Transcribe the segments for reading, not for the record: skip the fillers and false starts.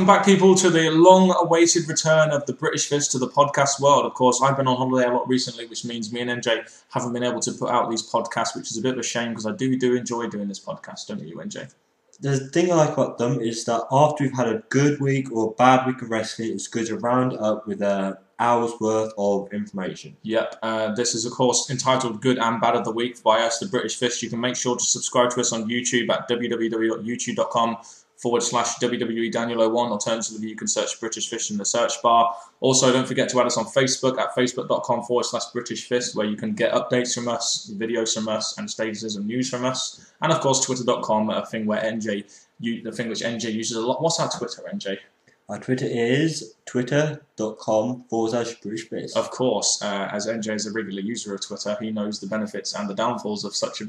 Welcome back, people, to the long-awaited return of the British Fist to the podcast world. Of course, I've been on holiday a lot recently, which means me and NJ haven't been able to put out these podcasts, which is a bit of a shame because I do enjoy doing this podcast, don't you, NJ? The thing I like about them is that after we've had a good week or a bad week of wrestling, it's good to round up with an hour's worth of information. Yep, this is, of course, entitled Good and Bad of the Week by us, the British Fist. You can make sure to subscribe to us on YouTube at www.youtube.com/WWE Daniel01. Alternatively, you can search British Fist in the search bar. Also, don't forget to add us on Facebook at facebook.com/British Fist, where you can get updates from us, videos from us, and statuses and news from us. And of course, twitter.com, the thing which NJ uses a lot. What's our Twitter, NJ? Our Twitter is twitter.com/British Fist. Of course, as NJ is a regular user of Twitter, he knows the benefits and the downfalls of such a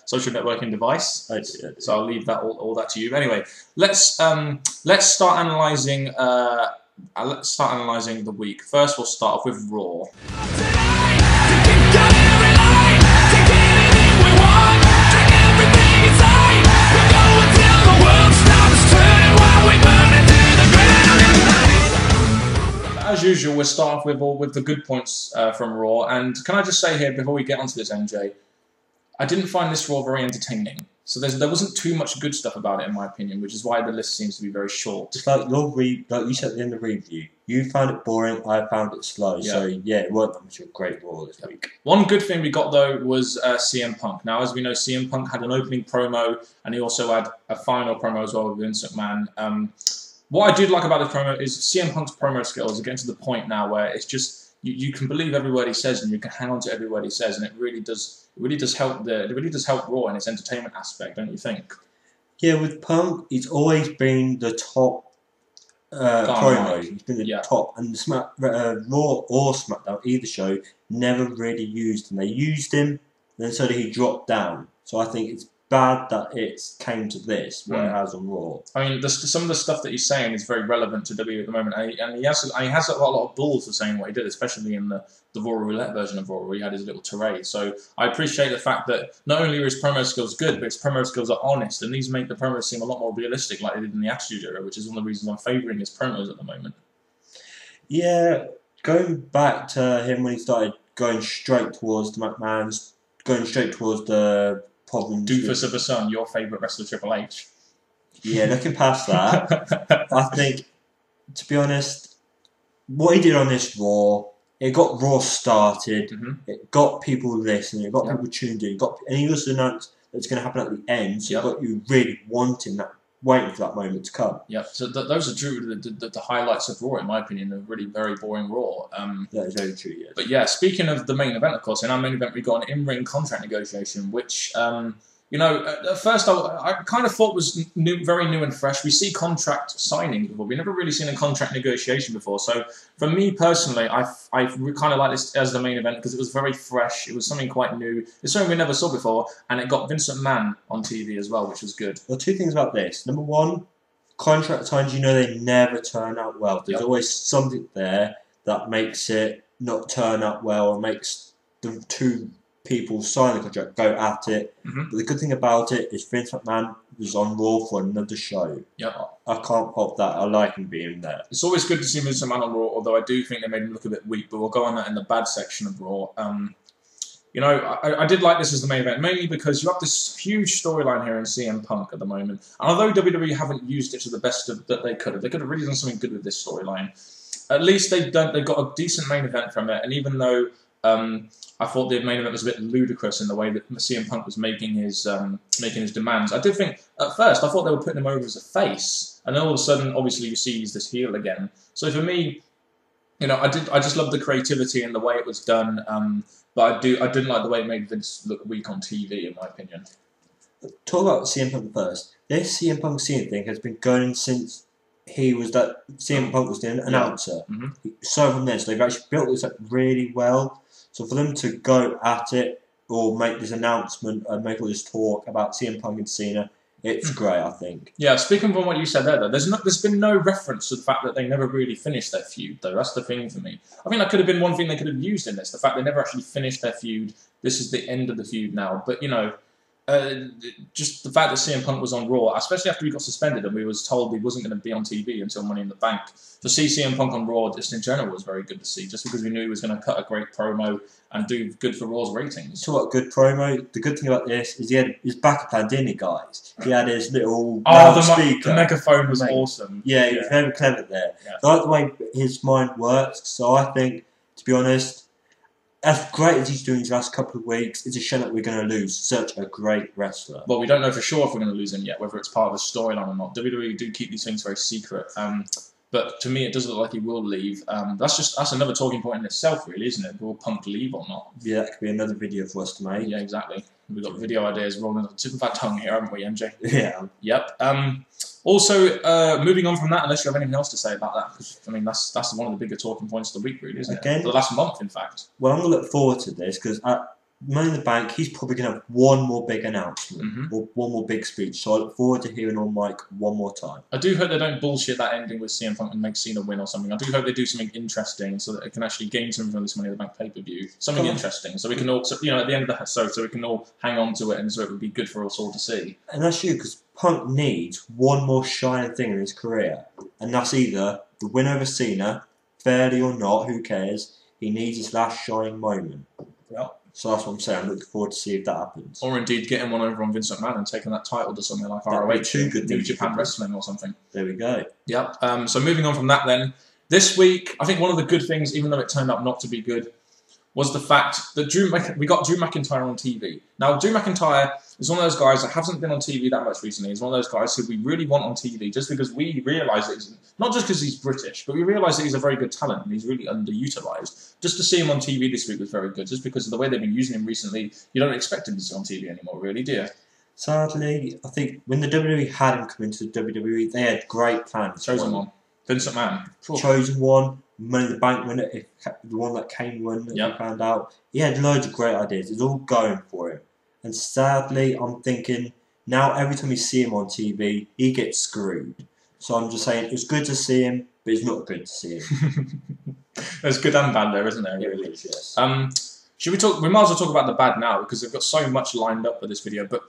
social networking device. I do. So I'll leave that all that to you. Anyway, let's start analysing. Let's start analysing the week. First, we'll start off with Raw. As usual, we'll start off with the good points from Raw. And can I just say here, before we get onto this, NJ, I didn't find this Raw very entertaining. So there wasn't too much good stuff about it, in my opinion, which is why the list seems to be very short. Just like like you said at the end of the review, you found it boring, I found it slow. Yeah. So yeah, it wasn't much of a great Raw this week. One good thing we got, though, was CM Punk. Now, as we know, CM Punk had an opening promo, and he also had a final promo as well with Vince McMahon. What I did like about this promo is CM Punk's promo skills are getting to the point now where it's just you can believe every word he says and you can hang on to every word he says, and it really does help Raw in its entertainment aspect, don't you think? Yeah, with Punk, he's always been the top promo. He's been the top, and the Raw or SmackDown, either show, never really used him. They used him, then suddenly he dropped down. So I think it's bad that it came to this, what it has on Raw. I mean, some of the stuff that he's saying is very relevant to WWE at the moment, and he has a lot of balls for saying what he did, especially in the Raw Roulette version of Raw, where he had his little tirade. So I appreciate the fact that not only are his promo skills good, but his promo skills are honest, and these make the promos seem a lot more realistic, like they did in the Attitude Era, which is one of the reasons I'm favouring his promos at the moment. Yeah, going back to him when he started going straight towards the McMahons, going straight towards the problems. Doofus of a son, your favourite wrestler, Triple H. Yeah, looking past that, I think, to be honest, what he did on this Raw, it got Raw started, it got people listening, it got people tuned in, and he also announced that it's going to happen at the end, so it got you really waiting for that moment to come. Yeah, so those are true. The highlights of Raw, in my opinion, are really very boring Raw. That is very true, yes. But yeah, speaking of the main event, of course, in our main event we got an in-ring contract negotiation, which, at first I kind of thought was very new and fresh. We see contract signings before. We've never really seen a contract negotiation before. So for me personally, I kind of like this as the main event because it was very fresh. It was something quite new. It's something we never saw before, and it got Vince McMahon on TV as well, which was good. Well, two things about this. Number one, contract signs, they never turn out well. There's always something there that makes it not turn out well or makes the two people sign the contract, go at it. But the good thing about it is Vince McMahon was on Raw for another show. I can't pop that. I like him being there. It's always good to see Vince McMahon on Raw, although I do think they made him look a bit weak, but we'll go on that in the bad section of Raw. I did like this as the main event, mainly because you have this huge storyline here in CM Punk at the moment. And although WWE haven't used it to the best that they could have really done something good with this storyline. At least they got a decent main event from it, and even though I thought the main event was a bit ludicrous in the way that CM Punk was making his demands. I did think, at first, I thought they were putting him over as a face, and then all of a sudden, obviously, you see he's this heel again. So for me, I just loved the creativity and the way it was done, but I didn't like the way it made Vince look weak on TV, in my opinion. Talk about CM Punk first. This CM Punk scene thing has been going since CM Punk was the announcer. So from this, they've actually built this up really well. So for them to go at it or make this announcement and make all this talk about CM Punk and Cena, it's great, I think. Yeah, speaking from what you said there, though, there's been no reference to the fact that they never really finished their feud, though. That's the thing for me. I think that could have been one thing they could have used in this, the fact they never actually finished their feud. This is the end of the feud now. But, just the fact that CM Punk was on Raw, especially after he got suspended and we was told he wasn't going to be on TV until Money in the Bank. To see CM Punk on Raw just in general was very good to see, just because we knew he was going to cut a great promo and do good for Raw's ratings. So what, good promo? The good thing about this is he had his backup plan, didn't he, guys? He had his little the megaphone was awesome. Yeah, he was very clever there. Yeah. I like the way his mind works, so I think, to be honest, as great as he's doing these last couple of weeks, it's a shame that we're going to lose such a great wrestler. Well, we don't know for sure if we're going to lose him yet, whether it's part of the storyline or not. WWE do keep these things very secret. But to me, it does look like he will leave. That's another talking point in itself, really, isn't it? Will Punk leave or not? Yeah, that could be another video for us to make. Yeah, exactly. We've got video ideas rolling on the tip of our tongue here, haven't we, MJ? Yeah. Yep. Also, moving on from that, unless you have anything else to say about that, because I mean that's one of the bigger talking points of the week, really, isn't it? The last month, in fact. Well, I'm going to look forward to this because at Money in the Bank, he's probably going to have one more big announcement or one more big speech. So I look forward to hearing on mic one more time. I do hope they don't bullshit that ending with CM Punk and make Cena win or something. I do hope they do something interesting so that it can actually gain something from this Money in the Bank pay-per-view. Something interesting, so we can all, at the end of the episode, so we can all hang on to it, and so it would be good for us all to see. And that's true, because Punk needs one more shining thing in his career, and that's either the win over Cena, fairly or not, who cares? He needs his last shining moment. Yep. So that's what I'm saying. I'm looking forward to see if that happens. Or indeed getting one over on Vince McMahon and taking that title to something like ROH, New Japan Wrestling or something. There we go. Yep. So moving on from that then, this week, I think one of the good things, even though it turned out not to be good, was the fact that we got Drew McIntyre on TV. Now, Drew McIntyre is one of those guys that hasn't been on TV that much recently. He's one of those guys who we really want on TV just because we realise that he's, not just because he's British, but we realise that he's a very good talent and he's really underutilised. Just to see him on TV this week was very good, just because of the way they've been using him recently. You don't expect him to be on TV anymore, really, do you? Sadly, I think when the WWE had him come into the WWE, they had great plans. Chosen one. Vince McMahon. Chosen one. Money in the Bank winner, the one that Kane won, that we found out. He had loads of great ideas. It's all going for him. And sadly, I'm thinking, now every time you see him on TV, he gets screwed. So I'm just saying, it's good to see him, but it's not good to see him. There's good and bad there, isn't there? Really? It is, yes. Should we talk? We might as well talk about the bad now, because they've got so much lined up for this video, but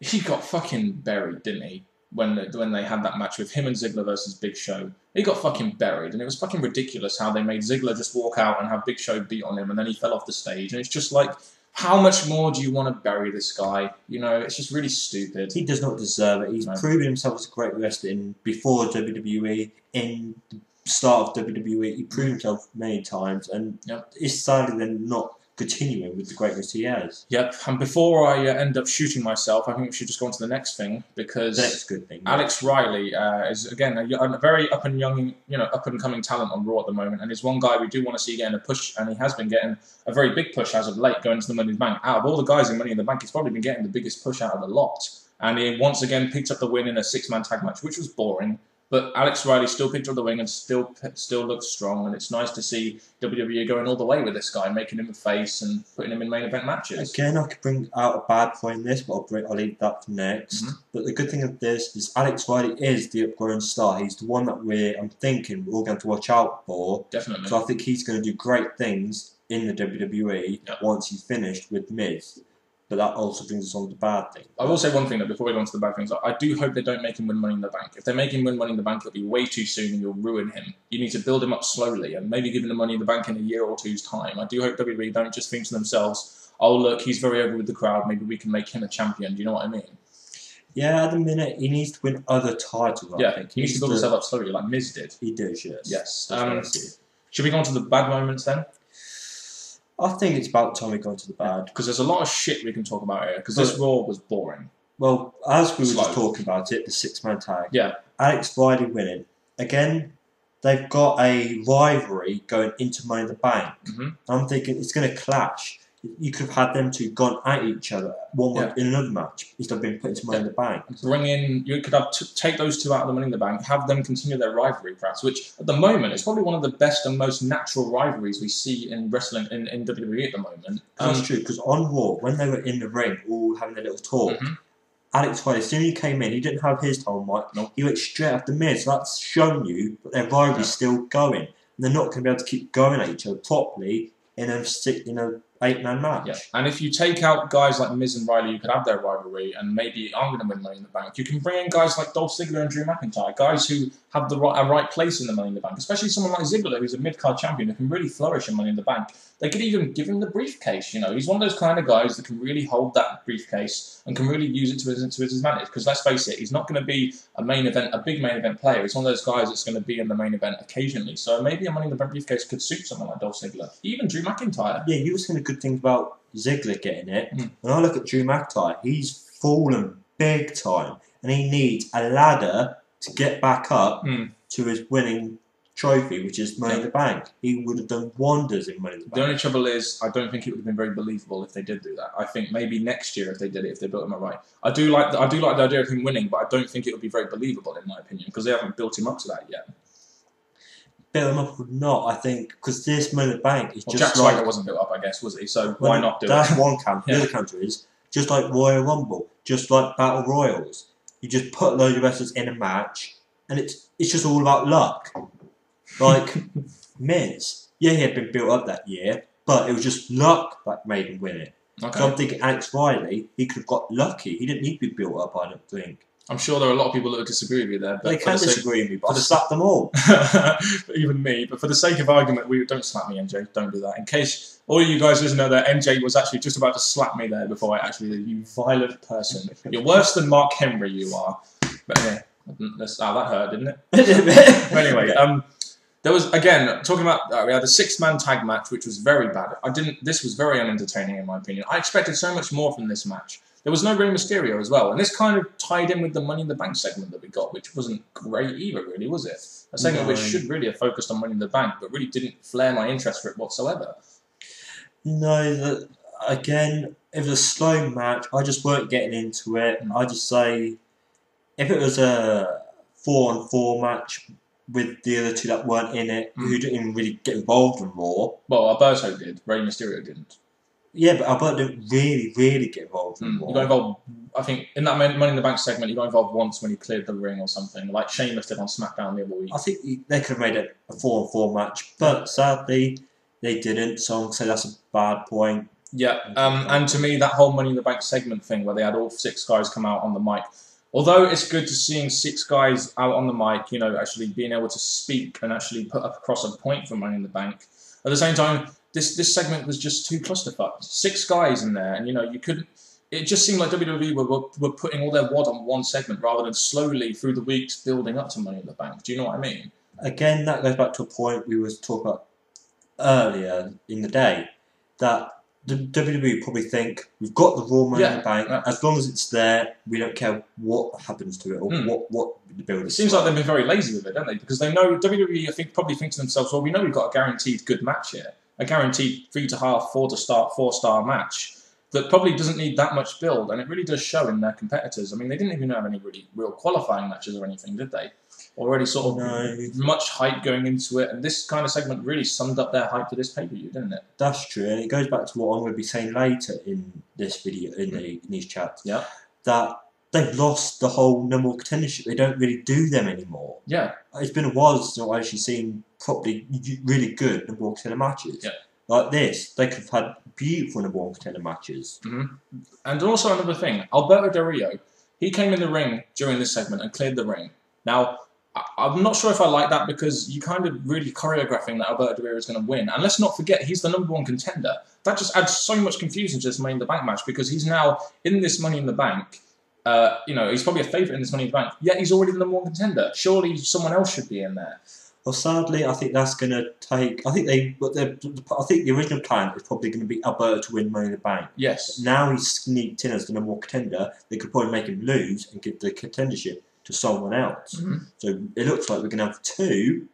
he got fucking buried, didn't he? When they had that match with him and Ziggler versus Big Show. He got fucking buried, and it was fucking ridiculous how they made Ziggler just walk out and have Big Show beat on him, and then he fell off the stage, and it's just like, how much more do you want to bury this guy? You know, it's just really stupid. He does not deserve it. He's proven himself as a great wrestler before WWE, in the start of WWE. He proved himself many times, and it's sadly then not continuing with the greatness he has. Yep, and before I end up shooting myself, I think we should just go on to the next thing, because the next good thing, Alex Riley is again a very up and coming talent on Raw at the moment, and is one guy we do want to see getting a push, and he has been getting a very big push as of late, going to the Money in the Bank. Out of all the guys in Money in the Bank, he's probably been getting the biggest push out of the lot, and he once again picked up the win in a 6-man tag match, which was boring. But Alex Riley still picked up the wing and still looks strong, and it's nice to see WWE going all the way with this guy, making him a face and putting him in main event matches. Again, I could bring out a bad point in this, but I'll leave that for next. But the good thing of this is Alex Riley is the upgrowing star. He's the one that I'm thinking we're all going to watch out for. Definitely. So I think he's going to do great things in the WWE once he's finished with Miz. But that also brings us on to the bad thing. I will say one thing, though, before we go on to the bad things. I do hope they don't make him win Money in the Bank. If they make him win Money in the Bank, it'll be way too soon and you'll ruin him. You need to build him up slowly and maybe give him the Money in the Bank in a year or two's time. I do hope WWE don't just think to themselves, oh, look, he's very over with the crowd, maybe we can make him a champion. Do you know what I mean? Yeah, at the minute, he needs to win other titles, I think. He needs to build himself up slowly, like Miz did. He does, yes. Yes. Should we go on to the bad moments, then? I think it's about time we go into the bad. Because there's a lot of shit we can talk about here, because this Raw was boring. Well, as we were just talking about it, the 6-man tag. Yeah. Alex Riley winning. Again, they've got a rivalry going into Money in the Bank. I'm thinking it's going to clash. You could have had them two gone at each other in another match instead of being put into Money in the Bank. You could have take those two out of the Money in the Bank, have them continue their rivalry, perhaps, which at the moment is probably one of the best and most natural rivalries we see in wrestling in WWE at the moment. That's true, because on Raw, when they were in the ring, all having a little talk, Alex Riley, as soon as he came in, he didn't have his time mic. Nope. He went straight after Miz. So that's shown you that their rivalry's still going. And they're not going to be able to keep going at each other properly in a 8-man match. Yeah, and if you take out guys like Miz and Riley, you could have their rivalry, and maybe I'm going to win Money in the Bank. You can bring in guys like Dolph Ziggler and Drew McIntyre, guys who have a right place in the Money in the Bank, especially someone like Ziggler, who's a mid-card champion who can really flourish in Money in the Bank. They could even give him the briefcase, you know. He's one of those kind of guys that can really hold that briefcase and can really use it to his advantage, because let's face it, he's not going to be a big main event player. He's one of those guys that's going to be in the main event occasionally. So maybe a Money in the Bank briefcase could suit someone like Dolph Ziggler, even Drew McIntyre. Yeah, you were saying a good thing about Ziggler getting it. When I look at Drew McIntyre, he's fallen big time, and he needs a ladder to get back up to his winning trophy, which is Money in the Bank. He would have done wonders in Money in the Bank. The only trouble is, I don't think it would have been very believable if they did do that. I think maybe next year if they did it, if they built him up right. I do like the idea of him winning, but I don't think it would be very believable in my opinion, because they haven't built him up to that yet. Build him up or not, I think, because this Money in the Bank is just Jack like... Swagger wasn't built up, I guess, was he? So why not do that's it? That's one counter. The other counter is, just like Royal Rumble, just like Battle Royals, you just put a load of wrestlers in a match, and it's just all about luck. Like Miz, yeah, he had been built up that year, but it was just luck that made him win it. Okay. So I'm thinking Alex Riley, he could have got lucky. He didn't need to be built up, I don't think. I'm sure there are a lot of people that would disagree with you there. But they can disagree with me, but I slapped them all. Even me. But for the sake of argument, don't slap me, MJ. Don't do that. In case all you guys listening know that MJ was actually just about to slap me there before I actually did. You violent person. You're worse than Mark Henry, you are. But yeah, that hurt, didn't it? Anyway, there was, again, talking about, we had a 6-man tag match, which was very bad. This was very unentertaining in my opinion. I expected so much more from this match. There was no Rey Mysterio as well, and this kind of tied in with the Money in the Bank segment that we got, which wasn't great either, really, was it? A segment which should really have focused on Money in the Bank, but really didn't flare my interest for it whatsoever. No, again, it was a slow match. I just weren't getting into it. I just say, if it was a 4-on-4 match with the other two that weren't in it, who didn't even really get involved in Raw. Well, Alberto did. Rey Mysterio didn't. Yeah, but Alberto didn't really get involved in Raw. He got involved, I think, in that Money in the Bank segment, he got involved once when he cleared the ring or something, like Sheamus did on SmackDown the other week. I think they could have made it a 4-on-4 match, but sadly, they didn't, so I'm going to say that's a bad point. Yeah, and to me, that whole Money in the Bank segment thing where they had all 6 guys come out on the mic, although it's good to seeing 6 guys out on the mic, you know, actually being able to speak and actually put across a point for Money in the Bank, at the same time, this segment was just too clusterfuck. 6 guys in there, and you know, you couldn't. It just seemed like WWE were putting all their wad on one segment rather than slowly through the weeks building up to Money in the Bank. Do you know what I mean? Again, that goes back to a point we was talking about earlier in the day, that the WWE probably think we've got the Raw Money in the Bank. As long as it's there, we don't care what happens to it or what the build is. It seems like they've been very lazy with it, don't they? Because they know WWE, I think, probably think to themselves, well, we know we've got a guaranteed good match here. A guaranteed 3-1/2, 4-star match that probably doesn't need that much build, and it really does show in their competitors. I mean, they didn't even have any really real qualifying matches or anything, did they? Already sort of much hype going into it, and this kind of segment really summed up their hype for this pay-per-view, didn't it? That's true, and it goes back to what I'm going to be saying later in this video, in these chats. Yeah. That they've lost the whole number one contendership. They don't really do them anymore. Yeah. It's been a while since I've actually seen properly really good number one contender matches. Yeah. Like this, they could have had beautiful number one contender matches. And also another thing, Alberto Del Rio, he came in the ring during this segment and cleared the ring. Now, I'm not sure if I like that because you kind of really choreographing that Alberto Del Rio is going to win. And let's not forget, he's the number one contender. That just adds so much confusion to this Money in the Bank match because he's now in this Money in the Bank. You know, he's probably a favourite in this Money in the Bank, yet he's already the number one contender. Surely someone else should be in there. Well, sadly, I think that's going to take. I think the original plan is probably going to be Alberto to win Money in the Bank. Yes. Now he's sneaked in as the number one contender. They could probably make him lose and give the contendership to someone else. So it looks like we're going to have 2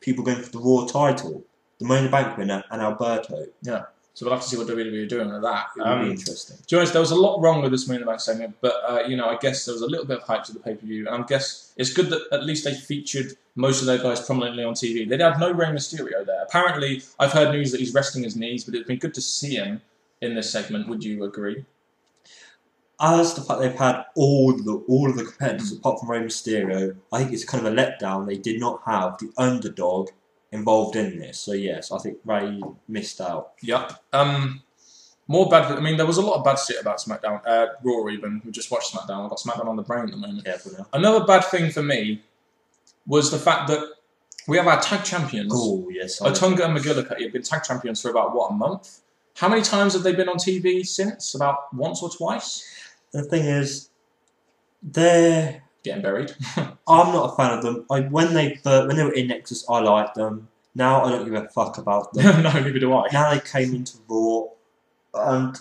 people going for the Raw title: the Money in the Bank winner and Alberto. Yeah. So we'll have to see what WWE are doing with that. It'll be interesting. To be honest, there was a lot wrong with this Money in the Bank segment, but you know, I guess there was a little bit of hype to the pay-per-view, and I guess it's good that at least they featured most of their guys prominently on TV. They had no Rey Mysterio there. Apparently, I've heard news that he's resting his knees, but it's been good to see him in this segment. Would you agree? As the fact they've had all of the competitors apart from Rey Mysterio, I think it's kind of a letdown. They did not have the underdog involved in this. So yes, I think Ray missed out. Yep. More bad. I mean, there was a lot of bad shit about SmackDown. Raw even. We just watched SmackDown. I've got SmackDown on the brain at the moment. Careful now. Another bad thing for me was the fact that we have our tag champions. Oh, yes. Otunga and McGillicuddy have been tag champions for about, what, a month? How many times have they been on TV since? About once or twice? The thing is, they're... Getting buried. I'm not a fan of them. When they were in Nexus, I liked them. Now I don't give a fuck about them. No, neither do I. Now they came into Raw, and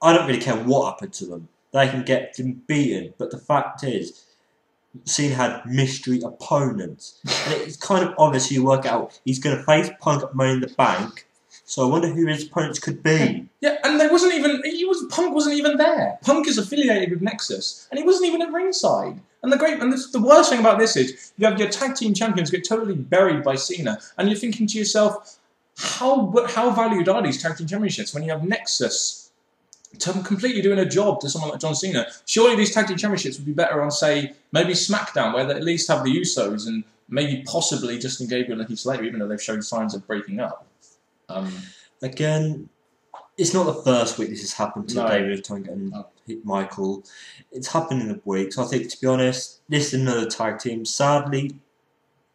I don't really care what happened to them. They can get them beaten, but the fact is, Cena had mystery opponents. And it's kind of obvious you work out he's going to face Punk at Money in the Bank, so I wonder who his opponents could be. Yeah, and there wasn't even... Punk wasn't even there. Punk is affiliated with Nexus, and he wasn't even at ringside. And the worst thing about this is, you have your tag team champions get totally buried by Cena, and you're thinking to yourself, how valued are these tag team championships when you have Nexus completely doing a job to someone like John Cena? Surely these tag team championships would be better on, say, maybe SmackDown, where they at least have the Usos, and maybe possibly Justin Gabriel and Heath Slater, even though they've shown signs of breaking up. Again, it's not the first week this has happened to David Otunga and Michael. It's happened in the week. So I think, to be honest, this is another tag team. Sadly,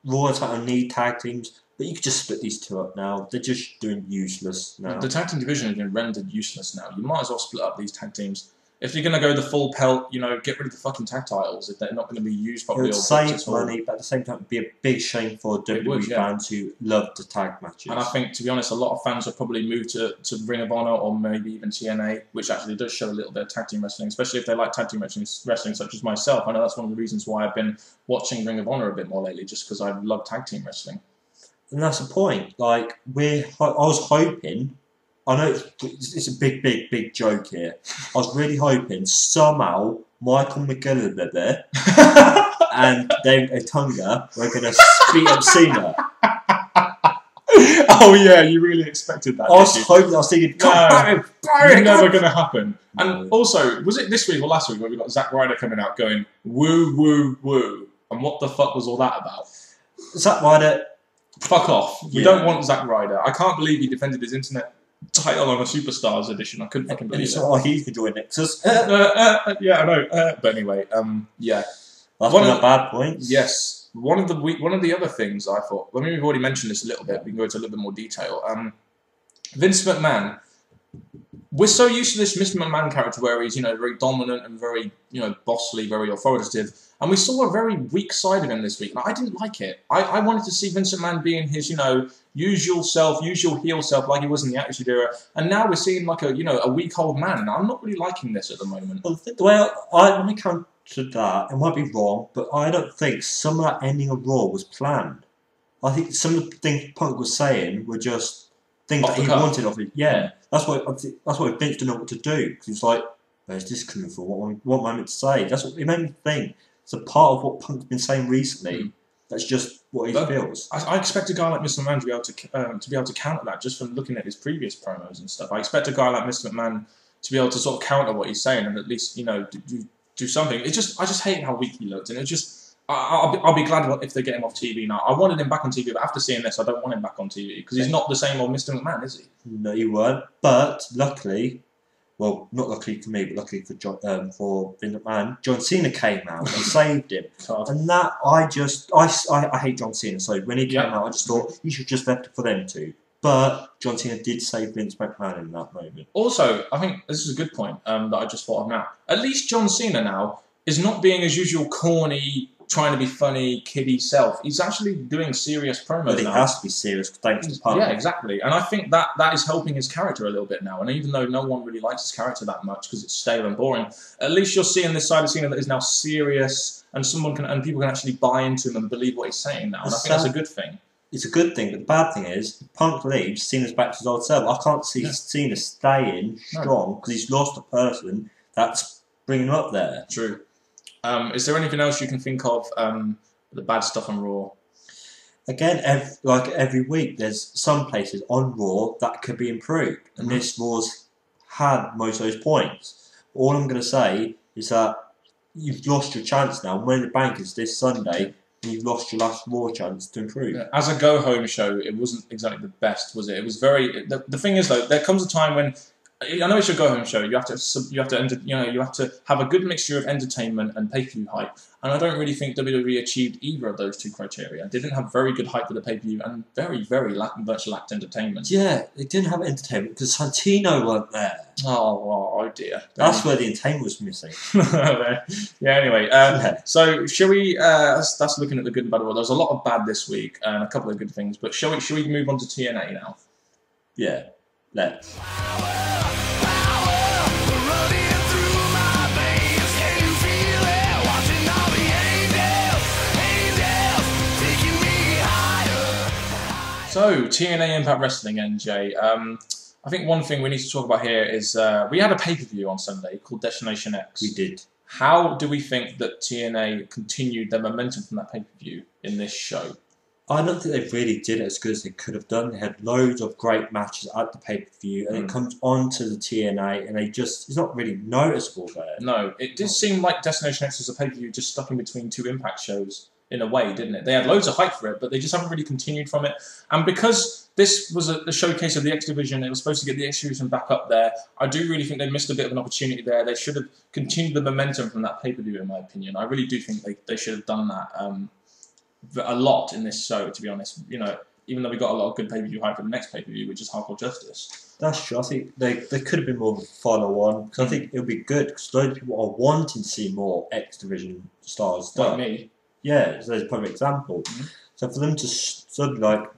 Raw and need tag teams, but you could just split these two up now. They're just doing useless now. The tag team division has been rendered useless now. You might as well split up these tag teams. If you're going to go the full pelt, get rid of the fucking tag titles if they're not going to be used properly. It would save money, but at the same time, it would be a big shame for WWE fans who love the tag matches. And I think, to be honest, a lot of fans will probably move to Ring of Honor or maybe even TNA, which actually does show a little bit of tag team wrestling, especially if they like tag team wrestling such as myself. I know that's one of the reasons why I've been watching Ring of Honor a bit more lately, just because I love tag team wrestling. And that's the point. I was hoping... I know it's a big joke here. I was really hoping somehow Michael McGillicuddy and David Otunga were going to beat up Cena. Oh yeah, you really expected that. I was thinking, never going to happen. And also, was it this week or last week where we got Zack Ryder coming out going woo woo woo? And what the fuck was all that about? Zack Ryder, fuck off. We don't want Zack Ryder. I can't believe he defended his internet title on a Superstars edition. I couldn't fucking believe it. It's not like he could join Nexus. Yeah, I know. But anyway, yeah. That's one of the bad points. Yes. One of the other things I thought, I mean, we've already mentioned this a little bit, we can go into a little bit more detail. Vince McMahon, we're so used to this Mr. McMahon character where he's, very dominant and very, bossly, very authoritative. And we saw a very weak side of him this week. I didn't like it. I wanted to see Vince McMahon being his, usual self, usual heel self, like he was in the Attitude Era. And now we're seeing like a weak old man. And I'm not really liking this at the moment. Well, the way when it comes to that, it might be wrong, but I don't think some of that ending of Raw was planned. I think some of the things Punk was saying were just things that he wanted of it. Yeah, that's why Vince didn't know what to do, because he was like, "Where's this coming from? What am I meant to say?" That's what it made me think. It's a part of what Punk's been saying recently. That's just what he feels. I expect a guy like Mr. McMahon to be able to counter that just from looking at his previous promos and stuff. I expect a guy like Mr. McMahon to be able to sort of counter what he's saying and at least do something. I just hate how weak he looked, and it just I'll be glad if they get him off TV now. I wanted him back on TV, but after seeing this, I don't want him back on TV because he's not the same old Mr. McMahon, is he? No, he weren't. But luckily. Well, not luckily for me, but luckily for Vince McMahon, John Cena came out and saved him. And that, I hate John Cena, so when he came out, I just thought, you should just left it for them two. But John Cena did save Vince McMahon in that moment. Also, I think this is a good point that I just thought of now. At least John Cena now is not being his usual corny, trying to be funny, kiddie self. He's actually doing serious promos But he has to be serious thanks to Punk. Yeah, exactly. And I think that is helping his character a little bit now. And even though no one really likes his character that much because it's stale and boring, at least you're seeing this side of Cena that is now serious and people can actually buy into him and believe what he's saying now. And I think that's a good thing. It's a good thing, but the bad thing is, if Punk leaves, Cena's back to his old self. I can't see Cena staying strong because he's lost a person that's bringing him up there. True. Is there anything else you can think of the bad stuff on Raw? Again, every week, there's some places on Raw that could be improved, and this Raw's had most of those points. All I'm going to say is that you've lost your chance now. Money in the Bank is this Sunday, and you've lost your last Raw chance to improve. Yeah. As a go-home show, it wasn't exactly the best, was it? It was very... The thing is, though, there comes a time when I know it's your go-home show. You have to have a good mixture of entertainment and pay-per-view hype. And I don't really think WWE achieved either of those two criteria. They didn't have very good hype for the pay-per-view and very much lacked entertainment. Yeah, they didn't have entertainment because Santino weren't there. Oh dear. That's where the entertainment was missing. Anyway, so shall we? That's looking at the good and bad. Well, there's a lot of bad this week and a couple of good things. But shall we move on to TNA now? Yeah, let's. So, TNA Impact Wrestling, NJ. I think one thing we need to talk about here is we had a pay-per-view on Sunday called Destination X. We did. How do we think that TNA continued their momentum from that pay-per-view in this show? I don't think they really did it as good as they could have done. They had loads of great matches at the pay-per-view, and it comes on to the TNA, and it's not really noticeable there. No, it did seem like Destination X was a pay-per-view just stuck in between two Impact shows. In a way, didn't it? They had loads of hype for it, but they just haven't really continued from it. And because this was a showcase of the X Division, it was supposed to get the X Division back up there. I do really think they missed a bit of an opportunity there. They should have continued the momentum from that pay-per-view, in my opinion. I really do think they should have done that a lot in this show, to be honest. You know, even though we got a lot of good pay-per-view hype for the next pay-per-view, which is Hardcore Justice. That's true. I think they could have been more of a follow-on, because I think it would be good, because loads of people are wanting to see more X Division stars. Like me. Yeah, so there's a perfect example. So for them to suddenly, like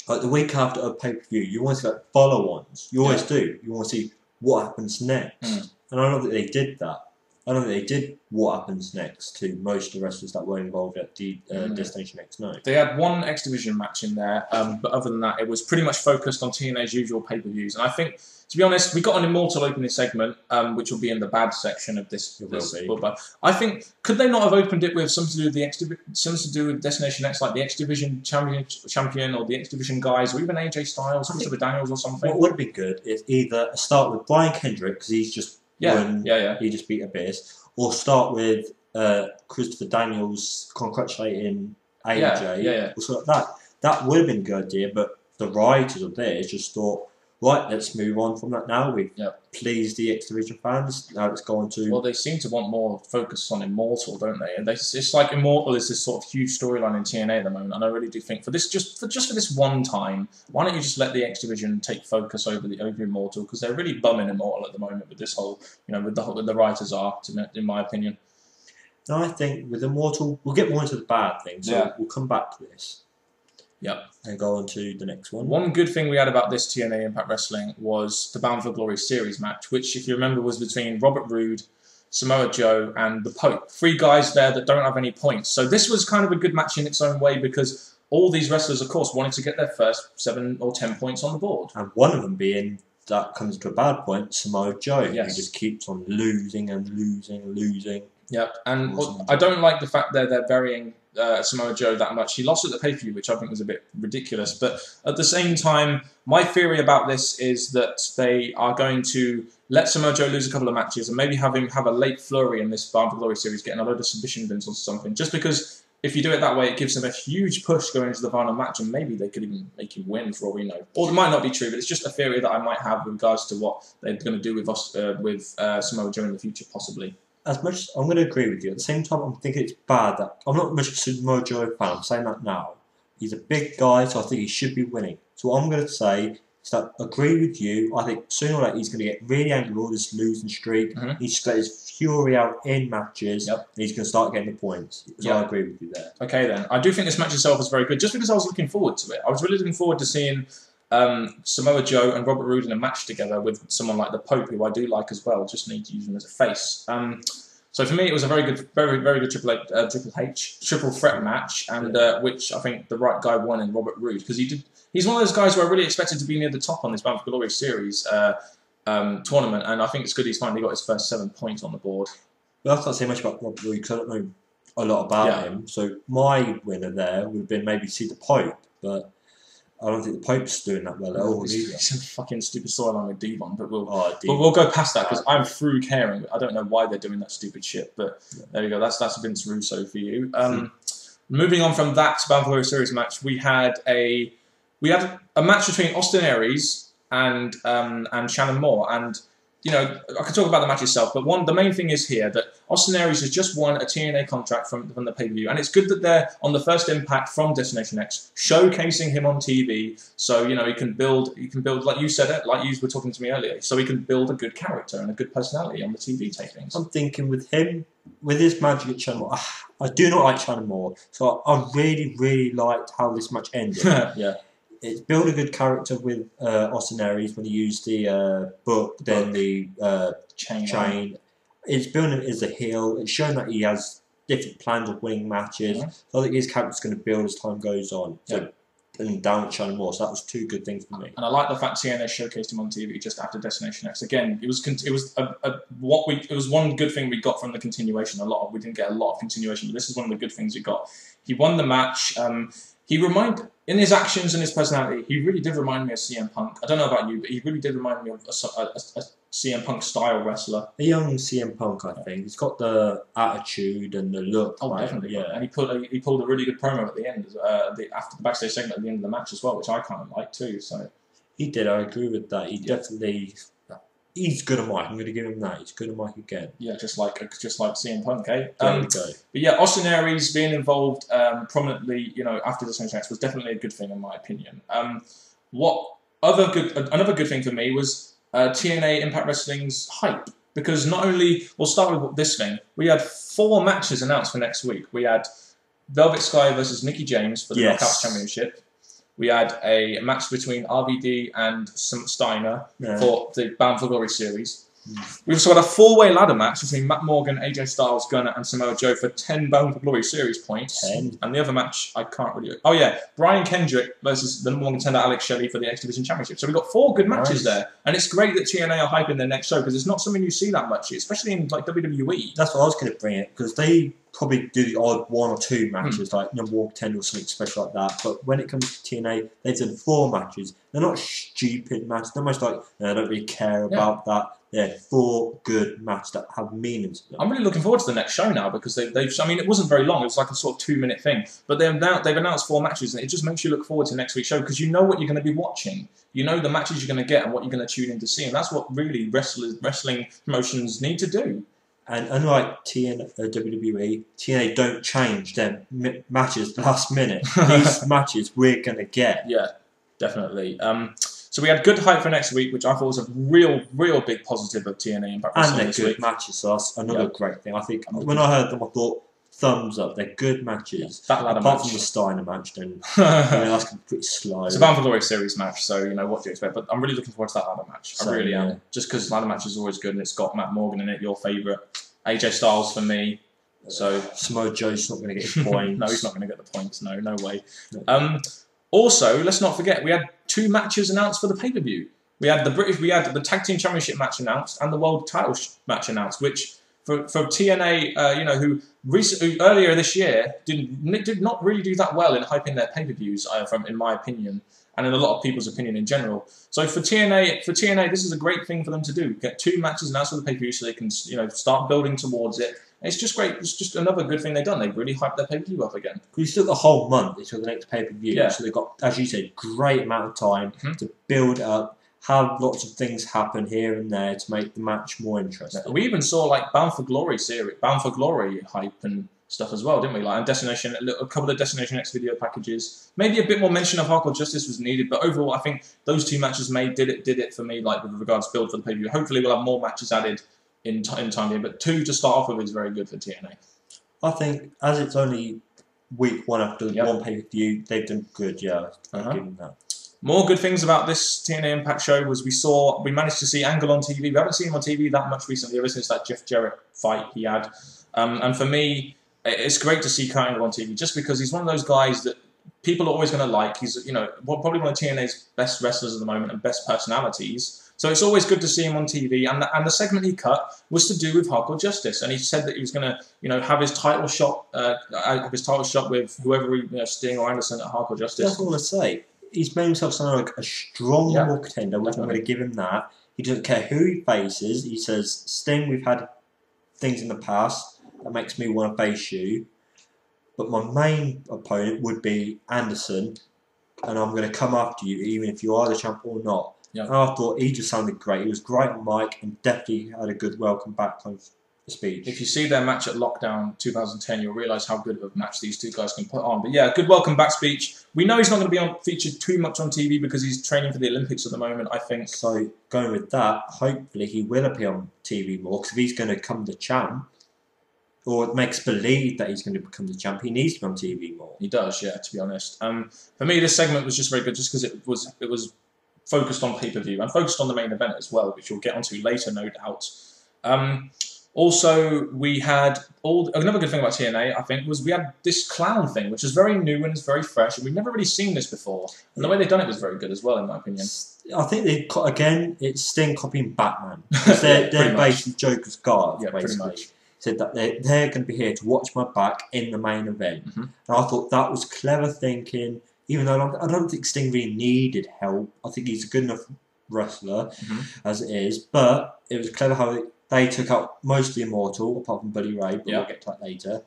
the week after a pay-per-view, you want to see like follow-ons. You always do. You want to see what happens next. And I don't think they did that. I don't think they did what happens next to most of the wrestlers that were involved at the Destination X night. They had one X Division match in there, but other than that, it was pretty much focused on TNA's usual pay-per-views. And I think, to be honest, we got an Immortal opening segment, which will be in the bad section of this. But I think, could they not have opened it with something to do with something to do with Destination X, like the X Division champion or the X Division guys, or even AJ Styles, Christopher Daniels, or something? What would be good is either start with Brian Kendrick, because he's just he just beat Abyss, or start with Christopher Daniels congratulating AJ, or something like that. That would have been a good idea, but the writers of this just thought, right, let's move on from that now. We've pleased the X Division fans. Now let's go on to... Well, they seem to want more focus on Immortal, don't they? And it's like Immortal is this sort of huge storyline in TNA at the moment, and I really do think for this one time, why don't you just let the X Division take focus over Immortal, because they're really bumming Immortal at the moment with this whole, with the writers are, in my opinion. No, I think with Immortal, we'll get more into the bad things, so we'll come back to this. Yep. And go on to the next one. One good thing we had about this TNA Impact Wrestling was the Bound for Glory series match, which, if you remember, was between Robert Roode, Samoa Joe, and the Pope. 3 guys there that don't have any points. So this was kind of a good match in its own way, because all these wrestlers, of course, wanted to get their first 7 or 10 points on the board. And one of them being, that comes to a bad point, Samoa Joe. Yes. He just keeps on losing and losing and losing. Yep, and I don't like the fact that they're burying Samoa Joe that much. He lost at the pay-per-view, which I think was a bit ridiculous. But at the same time, my theory about this is that they are going to let Samoa Joe lose a couple of matches and maybe have him have a late flurry in this Bound for Glory series, getting a load of submission wins or something. Just because if you do it that way, it gives them a huge push going into the final match, and maybe they could even make him win for all we know. Or it might not be true, but it's just a theory that I might have with regards to what they're going to do with Samoa Joe in the future, possibly. As much as I'm going to agree with you, at the same time, I'm thinking it's bad that I'm not much of a Samoa Joe fan. I'm saying that now. He's a big guy, so I think he should be winning. So what I'm going to say is that I agree with you. I think sooner or later he's going to get really angry with all this losing streak. He's just got his fury out in matches, and he's going to start getting the points. So I agree with you there. Okay, then. I do think this match itself was very good, just because I was looking forward to it. I was really looking forward to seeing Samoa Joe and Robert Roode in a match together with someone like the Pope, who I do like as well. Just need to use him as a face. So for me, it was a very good triple threat match, and which I think the right guy won in Robert Roode, because he's one of those guys who I really expected to be near the top on this Bound for Glory series tournament, and I think it's good he's finally got his first 7 points on the board. Well, I can't say much about Robert Roode because I don't know a lot about him. So my winner there would have been maybe see the Pope, but I don't think the Pope's doing that well at all either. It's a fucking stupid storyline with Devon, but we'll go past that because I'm through caring. I don't know why they're doing that stupid shit, but there you go. That's Vince Russo for you. Moving on from that Bound for Glory series match, we had a match between Austin Aries and Shannon Moore. And you know, I could talk about the match itself, but the main thing is here that Austin Aries has just won a TNA contract from the pay-per-view, and it's good that they're on the first Impact from Destination X, showcasing him on TV. So you know, he can build like you said it, like you were talking to me earlier. So he can build a good character and a good personality on the TV tapings. I'm thinking with him, with his match against Shannon Moore, I do not like Shannon Moore, so I really liked how this match ended. Yeah. It's built a good character with Austin Aries when he used the book, then the chain. It's built him as a heel. It's shown that he has different plans of winning matches. Yeah. So I think his character's going to build as time goes on. Yeah. And down with Shannon Moore. So that was two good things for me. And I like the fact TNA showcased him on TV just after Destination X. Again, it was one good thing we got from the continuation. We didn't get a lot of continuation, but this is one of the good things we got. He won the match. In his actions and his personality, he really did remind me of CM Punk. I don't know about you, but he really did remind me of a CM Punk style wrestler. A young CM Punk, I think. He's got the attitude and the look. Oh, definitely. Yeah, and he pulled a really good promo at the end, after the backstage segment at the end of the match as well, which I kind of like too. So he did. I agree with that. Definitely. He's good at mic. I'm going to give him that. He's good at mic again. Yeah, just like CM Punk, eh? There we go. But yeah, Austin Aries being involved prominently, you know, after the Destination X was definitely a good thing in my opinion. Another good thing for me was TNA Impact Wrestling's hype, because not only we'll start with this thing. We had 4 matches announced for next week. We had Velvet Sky versus Mickie James for the Knockouts Championship. We had a match between RVD and Steiner for the Bound for Glory series. We also had a 4-way ladder match between Matt Morgan, AJ Styles, Gunner, and Samoa Joe for 10 Bound for Glory series points. 10. And the other match, I can't really... Oh yeah, Brian Kendrick versus the number 1 contender Alex Shelley for the X Division Championship. So we got 4 good matches there. And it's great that TNA are hyping their next show, because it's not something you see that much, especially in like WWE. That's what I was going to bring it, because they probably do the odd 1 or 2 matches, like number 1 contender or something special like that. But when it comes to TNA, they've done 4 matches. They're not stupid matches. They're almost like, I don't really care about that. They're 4 good matches that have meaning to them. I'm really looking forward to the next show now, because they've I mean, it wasn't very long. It was like a sort of 2-minute thing. But they've announced 4 matches, and it just makes you look forward to next week's show, because you know what you're going to be watching. You know the matches you're going to get and what you're going to tune in to see. And that's what really wrestling promotions need to do. And unlike WWE, TNA don't change their matches last minute. These matches we're going to get. Yeah, definitely. So we had good hype for next week, which I thought was a real big positive of TNA Impact Wrestling. And they're good matches, so that's another great thing. I think when I heard them, I thought, thumbs up. They're good matches. That ladder Apart match. from the Steiner match, then that's pretty slow. It's a Bound for Glory series match, so you know what to expect. But I'm really looking forward to that ladder match. I really am. Just because ladder match is always good, and it's got Matt Morgan in it, your favourite. AJ Styles for me. So Samoa Joe's not going to get his points. No, he's not going to get the points. No way. No. Also, let's not forget, we had 2 matches announced for the pay-per-view. We had the Tag Team Championship match announced and the World Title match announced, which for TNA, you know, who earlier this year did not really do that well in hyping their pay-per-views, in my opinion, and in a lot of people's opinion in general. So for TNA, this is a great thing for them to do. Get 2 matches announced for the pay-per-view so they can, you know, start building towards it. It's just great. It's just another good thing they've done. They've really hyped their pay-per-view up again. We still got a whole month until the next pay-per-view. So they've got, as you said, great amount of time to build up, have lots of things happen here and there to make the match more interesting. We even saw like Bound for Glory hype and stuff as well, didn't we? Like a couple of Destination X video packages. Maybe a bit more mention of Hardcore Justice was needed, but overall, I think those 2 matches did it for me. Like with regards to build for the pay-per-view. Hopefully, we'll have more matches added in time here, but 2 to start off with is very good for TNA. I think as it's only week 1 after 1 pay-per-view, they've done good. Yeah, I'll give them that. More good things about this TNA Impact show was we managed to see Angle on TV. We haven't seen him on TV that much recently, ever since that Jeff Jarrett fight he had. And for me, it's great to see Kurt Angle on TV, just because he's one of those guys that people are always going to like. He's, you know, probably one of TNA's best wrestlers at the moment and best personalities. So it's always good to see him on TV. And the segment he cut was to do with Hardcore Justice, and he said that he was going to, you know, have his title shot with whoever, Sting or Anderson at Hardcore Justice. That's all I want to say. He's made himself sound like a strong contender, which I'm going to give him that. He doesn't care who he faces. He says, Sting, we've had things in the past that makes me want to face you, but my main opponent would be Anderson, and I'm going to come after you, even if you are the champ or not. Yeah. And I thought he just sounded great. He was great on mic and definitely had a good welcome back kind of speech. If you see their match at Lockdown 2010, you'll realise how good of a match these two guys can put on. But yeah, good welcome back speech. We know he's not going to be featured too much on TV because he's training for the Olympics at the moment, I think. So going with that, hopefully he will appear on TV more, because if he's going to become the champ, or it makes believe that he's going to become the champ, he needs to be on TV more. He does, yeah, to be honest. For me, this segment was just very good just because it was focused on pay-per-view and focused on the main event as well, which we'll get onto later, no doubt. Also, we had another good thing about TNA, I think, was we had this clown thing, which is very new and it's very fresh, and we've never really seen this before. And the way they've done it was very good as well, in my opinion. I think it's Sting copying Batman. They're basically Joker's guards, yeah, basically. Pretty much. Said that they're going to be here to watch my back in the main event. Mm-hmm. And I thought that was clever thinking, even though I don't think Sting really needed help. I think he's a good enough wrestler as it is, but it was clever how they took out mostly Immortal, apart from Buddy Ray, but we'll get to that later.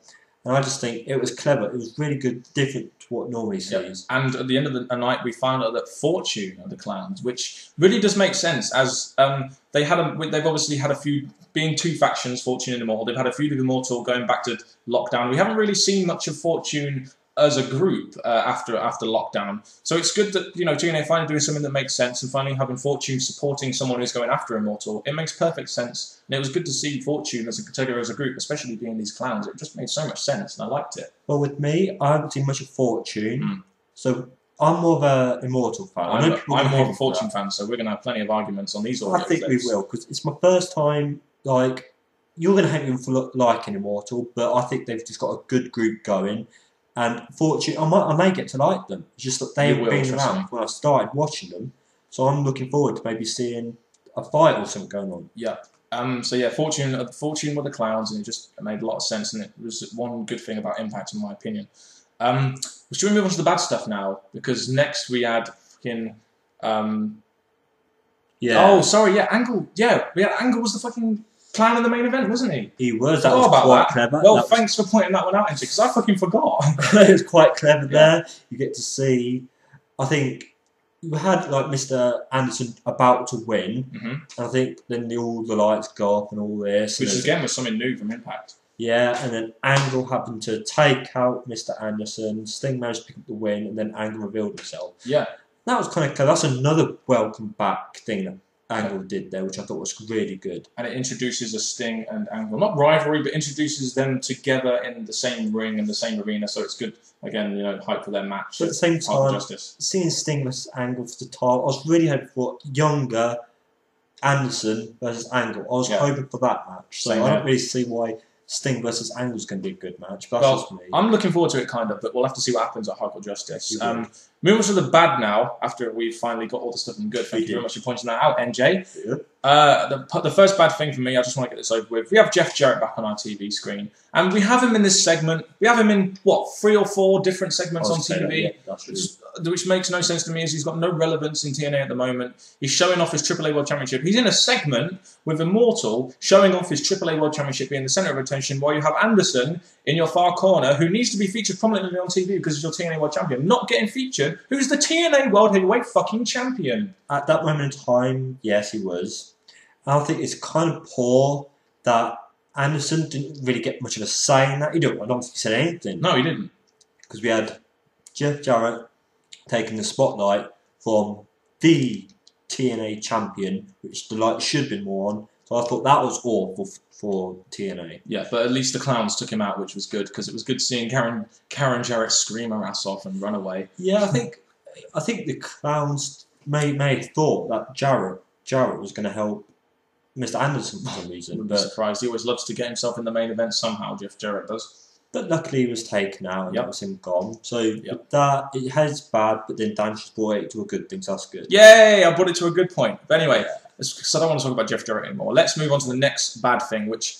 And I just think it was clever. It was really good, different to what normally sees. And at the end of the night, we found out that Fortune are the clowns, which really does make sense, as they've obviously had a few, being two factions, Fortune and Immortal. They've had a feud with Immortal going back to Lockdown. We haven't really seen much of Fortune as a group after Lockdown. So it's good that, TNA finally doing something that makes sense and finally having Fortune supporting someone who's going after Immortal. It makes perfect sense. And it was good to see Fortune together as a group, especially being these clowns. It just made so much sense and I liked it. Well, with me, I haven't seen much of Fortune. So I'm more of an Immortal fan. I'm more of a Fortune fan, so we're going to have plenty of arguments on these audio I think clips. we will, because it's my first time, you're going to hate me for liking Immortal, but I think they've just got a good group going. And Fortune, I may get to like them. It's just that they've been around when I started watching them. So I'm looking forward to maybe seeing a fight or something going on. Yeah. Fortune were the clowns, and it just made a lot of sense. And it was one good thing about Impact, in my opinion. Should we move on to the bad stuff now? Because next we had fucking. Oh, sorry. Yeah, Angle. Yeah, we had Angle was the fucking clown in the main event, wasn't he? He was. That was quite clever. Well, thanks for pointing that one out, NJ, because I fucking forgot. It was quite clever there. You get to see. I think you had Mr. Anderson about to win, and I think then all the lights go up and all this, which again was something new from Impact. Yeah, and then Angle happened to take out Mr. Anderson. Sting managed to pick up the win, and then Angle revealed himself. Yeah, that was kind of clever. That's another welcome back thing that Angle did there, which I thought was really good. And it introduces a Sting and Angle, not rivalry, but introduces them together in the same ring and the same arena. So it's good, again, hype for their match. But at the same time, seeing Sting versus Angle for the title, I was really hoping for younger Anderson versus Angle. I was hoping for that match. So I don't really see why Sting versus Angle is going to be a good match. But that's just me. I'm looking forward to it, kind of, but we'll have to see what happens at Hardcore Justice. Moving on to the bad now, after we've finally got all the stuff in good. Thank you very much for pointing that out, NJ. Yeah. The first bad thing for me, I just want to get this over with. We have Jeff Jarrett back on our TV screen, and we have him in this segment. We have him in, 3 or 4 different segments on TV, which makes no sense to me, as he's got no relevance in TNA at the moment. He's showing off his AAA World Championship. He's in a segment with Immortal, showing off his AAA World Championship, being the centre of attention, while you have Anderson in your far corner, who needs to be featured prominently on TV because he's your TNA World Champion, not getting featured, who's the TNA World Heavyweight fucking Champion. At that moment in time, yes, he was. I think it's kind of poor that Anderson didn't really get much of a say in that. I don't think he said anything. No, he didn't. Because we had Jeff Jarrett taking the spotlight from the TNA champion, which the light should have been more on. So I thought that was awful for TNA. Yeah, but at least the clowns took him out, which was good, because it was good seeing Karen Jarrett scream her ass off and run away. Yeah, I think the clowns may have thought that Jarrett was going to help Mr. Anderson for some reason. Wouldn't be surprised. He always loves to get himself in the main event somehow, Jeff Jarrett does. But luckily he was taken out and that was him gone. So that, it has bad, but then Dan just brought it to a good thing, so that's good. Yay! I brought it to a good point. But anyway, because I don't want to talk about Jeff Jarrett anymore, let's move on to the next bad thing, which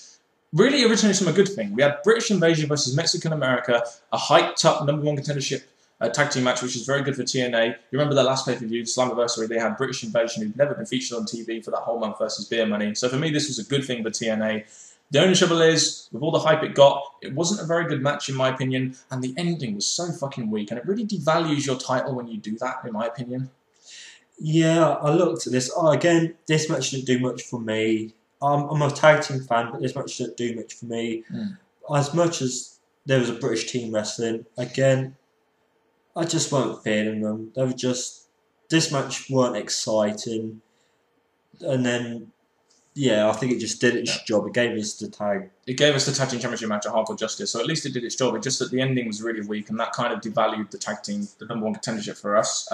really originates from a good thing. We had British Invasion versus Mexican America, a hyped-up #1 contendership tag team match, which is very good for TNA. You remember the last pay-per-view, Slammiversary, they had British Invasion, who'd never been featured on TV for that whole month, versus Beer Money. So for me, this was a good thing for TNA. The only trouble is, with all the hype it got, it wasn't a very good match in my opinion, and the ending was so fucking weak, and it really devalues your title when you do that, in my opinion. Yeah, I looked at this. Oh, again, this match didn't do much for me. I'm a tag team fan, but this match didn't do much for me. As much as there was a British team wrestling, again, I just weren't feeling them. They were just this match weren't exciting, and then yeah, I think it just did its job. It gave us the tag. It gave us the tag team championship match at Hardcore Justice, so at least it did its job. It just that the ending was really weak, and that kind of devalued the tag team, the number one contendership for us.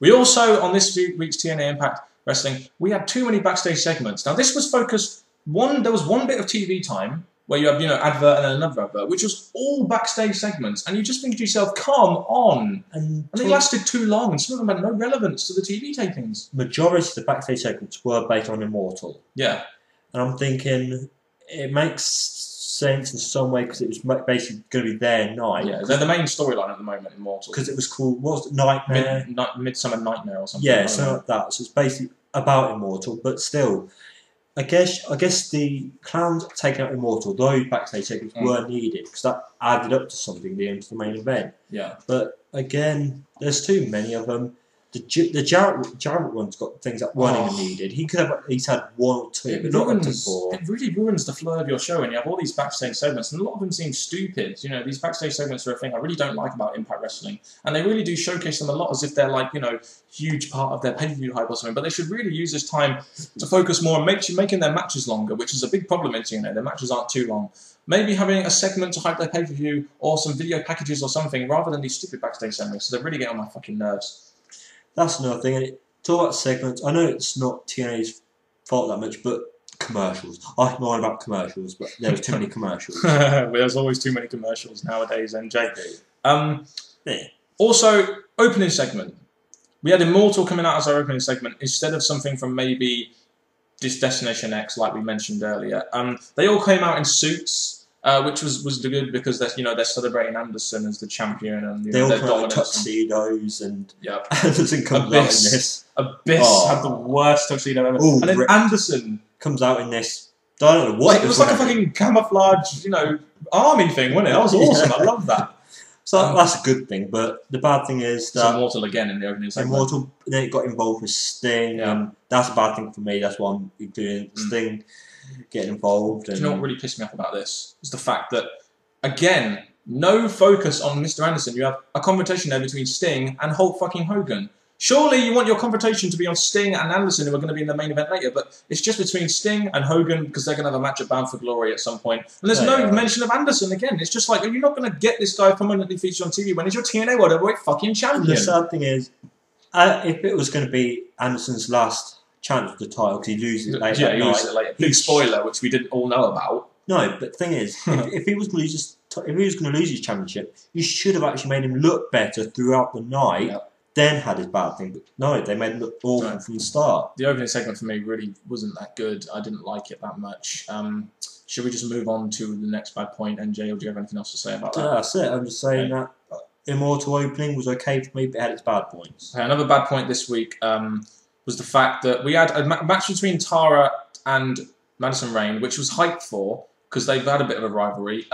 We also, on this week's TNA Impact Wrestling, we had too many backstage segments. Now, this was focused, there was one bit of TV time where you have, advert and then another advert, which was all backstage segments. And you just think to yourself, come on. And they lasted too long, and some of them had no relevance to the TV tapings. Majority of the backstage segments were based on Immortal. Yeah. And I'm thinking, it makes sense in some way because it was basically going to be their night. Yeah, they're the main storyline at the moment, Immortal. Because it was called, what was it, Nightmare? Midsummer Nightmare or something. Yeah, something like that. So it's basically about Immortal, but still, I guess the clowns taking out Immortal, those backstage segments were needed because that added up to something into the main event. Yeah. But again, there's too many of them. The Jarrett one's got things that weren't even needed. He could have at least had one or two, but not up to four. It really ruins the flow of your show, and you have all these backstage segments, and a lot of them seem stupid. These backstage segments are a thing I really don't like about Impact Wrestling, and they really do showcase them a lot as if they're like, huge part of their pay-per-view hype or something. But they should really use this time to focus more on making their matches longer, which is a big problem in TNA. Their matches aren't too long. Maybe having a segment to hype their pay-per-view or some video packages or something, rather than these stupid backstage segments. So they really get on my fucking nerves. That's another thing. And talk about segments. I know it's not TNA's fault that much, but commercials. I can go on about commercials, but there was too many commercials. There's always too many commercials nowadays, MJ. Also, opening segment. We had Immortal coming out as our opening segment instead of something from maybe this Destination X, like we mentioned earlier. They all came out in suits. Which was good because they're celebrating Anderson as the champion and they all their come out with tuxedos and Anderson comes out in this. Abyss had the worst tuxedo ever, and then Anderson comes out in this. I don't know what it was like a fucking camouflage, army thing, wasn't it? That was awesome. I love that. So that's a good thing, but the bad thing is that Immortal again in the opening segment. Immortal, they got involved with Sting, and that's a bad thing for me. That's why I'm doing Sting. Getting involved. Do you know what really pissed me off about this? Is the fact that, again, no focus on Mr. Anderson. You have a confrontation there between Sting and Hulk fucking Hogan. Surely you want your confrontation to be on Sting and Anderson, who are going to be in the main event later, but it's just between Sting and Hogan because they're going to have a match at Bound for Glory at some point. And there's no mention of Anderson again. It's just like, are you not going to get this guy permanently featured on TV when he's your TNA World Heavyweight fucking champion? The sad thing is, if it was going to be Anderson's last chance for the title because he loses it later. Yeah, he loses it later. Big spoiler, which we didn't all know about. No, but the thing is, if he was going to lose his championship, you should have actually made him look better throughout the night. Then had his bad thing, but no, they made him look awful from the start. The opening segment for me really wasn't that good. I didn't like it that much. Should we just move on to the next bad point? NJ, or do you have anything else to say about that? That's it. I'm just saying that Immortal opening was okay for me, but it had its bad points. Okay, another bad point this week was the fact that we had a match between Tara and Madison Rayne, which was hyped for, because they've had a bit of a rivalry.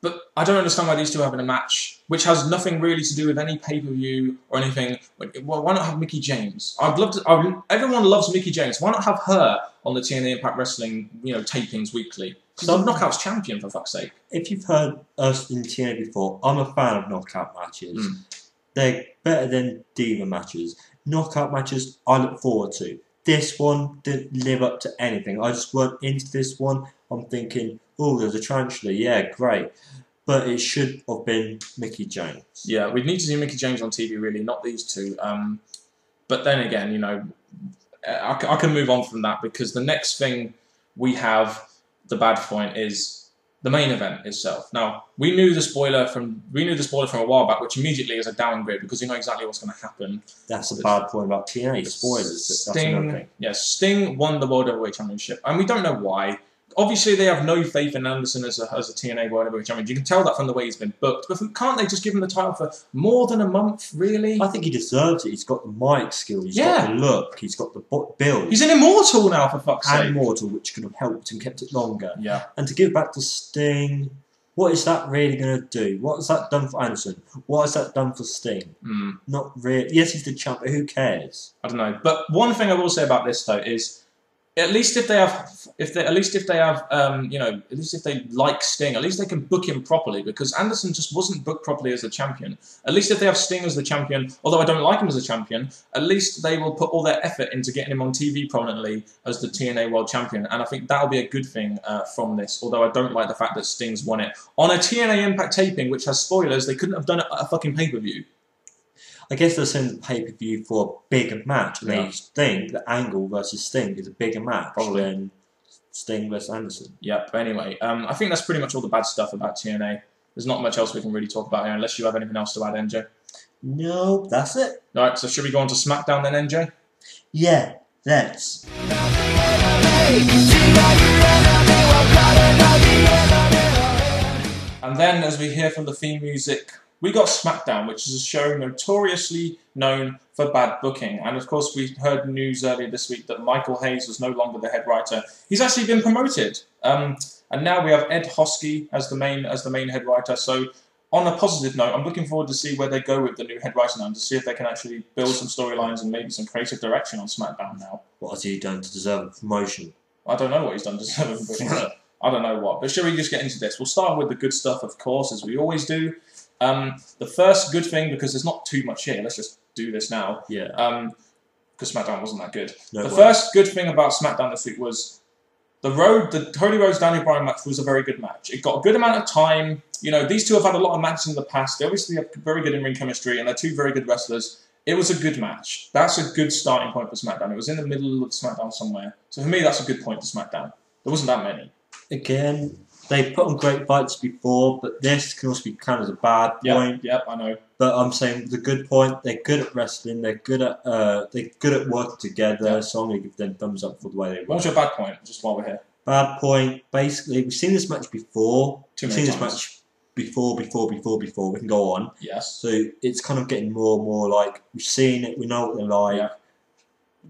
But I don't understand why these two are having a match, which has nothing really to do with any pay-per-view or anything. Well, why not have Mickie James? Everyone loves Mickie James. Why not have her on the TNA Impact Wrestling, tapings weekly? She's the Knockouts champion, for fuck's sake. If you've heard us in TNA before, I'm a fan of knockout matches. They're better than diva matches. Knockout matches I look forward to. This one didn't live up to anything. I just went into this one, I'm thinking, oh, there's a tarantula, yeah, great. But it should have been Mickie James. Yeah, we need to see Mickie James on TV, really, not these two. But then again, I can move on from that because the next thing we have, the bad point, is the main event itself. Now, we knew the spoiler from a while back, which immediately is a downgrade because you know exactly what's going to happen. That's a bad point about TNA spoilers. Sting won the World Heavyweight Championship, and we don't know why. Obviously, they have no faith in Anderson as a TNA World Heavyweight Champion. You can tell that from the way he's been booked. But can't they just give him the title for more than a month, really? I think he deserves it. He's got the mic skill. He's got the look. He's got the build. He's an Immortal now, for fuck's sake. And Immortal, which could have helped and kept it longer. Yeah. And to give back to Sting, what is that really going to do? What has that done for Anderson? What has that done for Sting? Not really. Yes, he's the champ, but who cares? I don't know. But one thing I will say about this though is, at least if they like Sting, at least they can book him properly, because Anderson just wasn't booked properly as a champion. At least if they have Sting as the champion, although I don't like him as a champion, at least they will put all their effort into getting him on TV prominently as the TNA World Champion, and I think that'll be a good thing from this, although I don't like the fact that Sting's won it. On a TNA Impact taping, which has spoilers, they couldn't have done it at a fucking pay-per-view. I guess they're sending the pay-per-view for a bigger match. And they think that Angle versus Sting is a bigger match than Sting versus Anderson. Yep, but anyway, I think that's pretty much all the bad stuff about TNA. There's not much else we can really talk about here, unless you have anything else to add, NJ. No, that's it. Alright, so should we go on to SmackDown then, NJ? Yeah, let's. And then, as we hear from the theme music, we got SmackDown, which is a show notoriously known for bad booking. And of course, we heard news earlier this week that Michael Hayes was no longer the head writer. He's actually been promoted. And now we have Ed Hosky as the main head writer. So, on a positive note, I'm looking forward to see where they go with the new head writer now, to see if they can actually build some storylines and maybe some creative direction on SmackDown now. What has he done to deserve a promotion? I don't know what he's done to deserve a promotion. I don't know what. But shall we just get into this? We'll start with the good stuff, of course, as we always do. The first good thing, because there's not too much here, let's just do this now. Yeah. Because SmackDown wasn't that good. No the first good thing about SmackDown this week was the Cody Rhodes Daniel Bryan match was a very good match. It got a good amount of time. You know, these two have had a lot of matches in the past. They obviously have very good in-ring chemistry, and they're two very good wrestlers. It was a good match. That's a good starting point for SmackDown. It was in the middle of SmackDown somewhere. So for me, that's a good point to SmackDown. There wasn't that many. Again, they put on great fights before, but this can also be kind of a bad point. Yep, I know. But I'm saying the good point. They're good at wrestling. They're good at working together. Yep. So I'm going to give them thumbs up for the way they work. What's your bad point? Just while we're here. Bad point. Basically, we've seen this match before. Too many times. This match before. We can go on. Yes. So it's kind of getting more and more like we've seen it. We know what they're like. Yeah.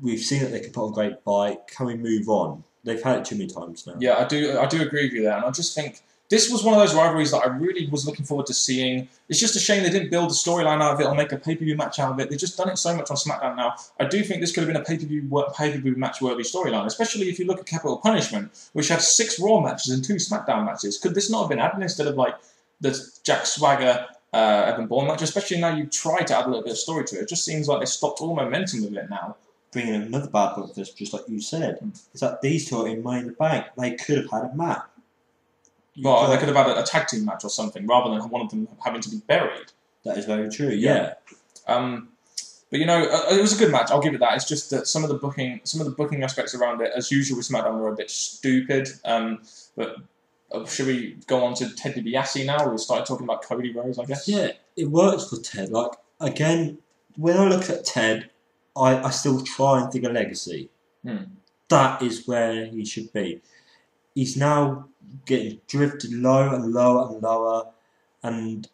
We've seen that they can put on a great fight. Can we move on? They've had it too many times now. Yeah, I do agree with you there, and I just think this was one of those rivalries that I really was looking forward to seeing. It's just a shame they didn't build a storyline out of it or make a pay-per-view match out of it. They've just done it so much on SmackDown now. I do think this could have been a pay-per-view match-worthy storyline, especially if you look at Capital Punishment, which had 6 Raw matches and 2 SmackDown matches. Could this not have been added instead of like the Jack Swagger, Evan Bourne match? Especially now you try to add a little bit of story to it. It just seems like they stopped all momentum with it now. Bringing in another bad point of this, just like you said, is that these two are in Money in the Bank. They could have had a match. Well, they could have had a tag team match or something, rather than one of them having to be buried. That is very true. Yeah. But you know, it was a good match. I'll give it that. It's just that some of the booking aspects around it, as usual with SmackDown, were a bit stupid. But should we go on to Ted DiBiase now? We started talking about Cody Rhodes, I guess. Yeah, it works for Ted. Like again, when I look at Ted, I still try and think of legacy. That is where he should be. He's now getting drifted low and lower and lower, and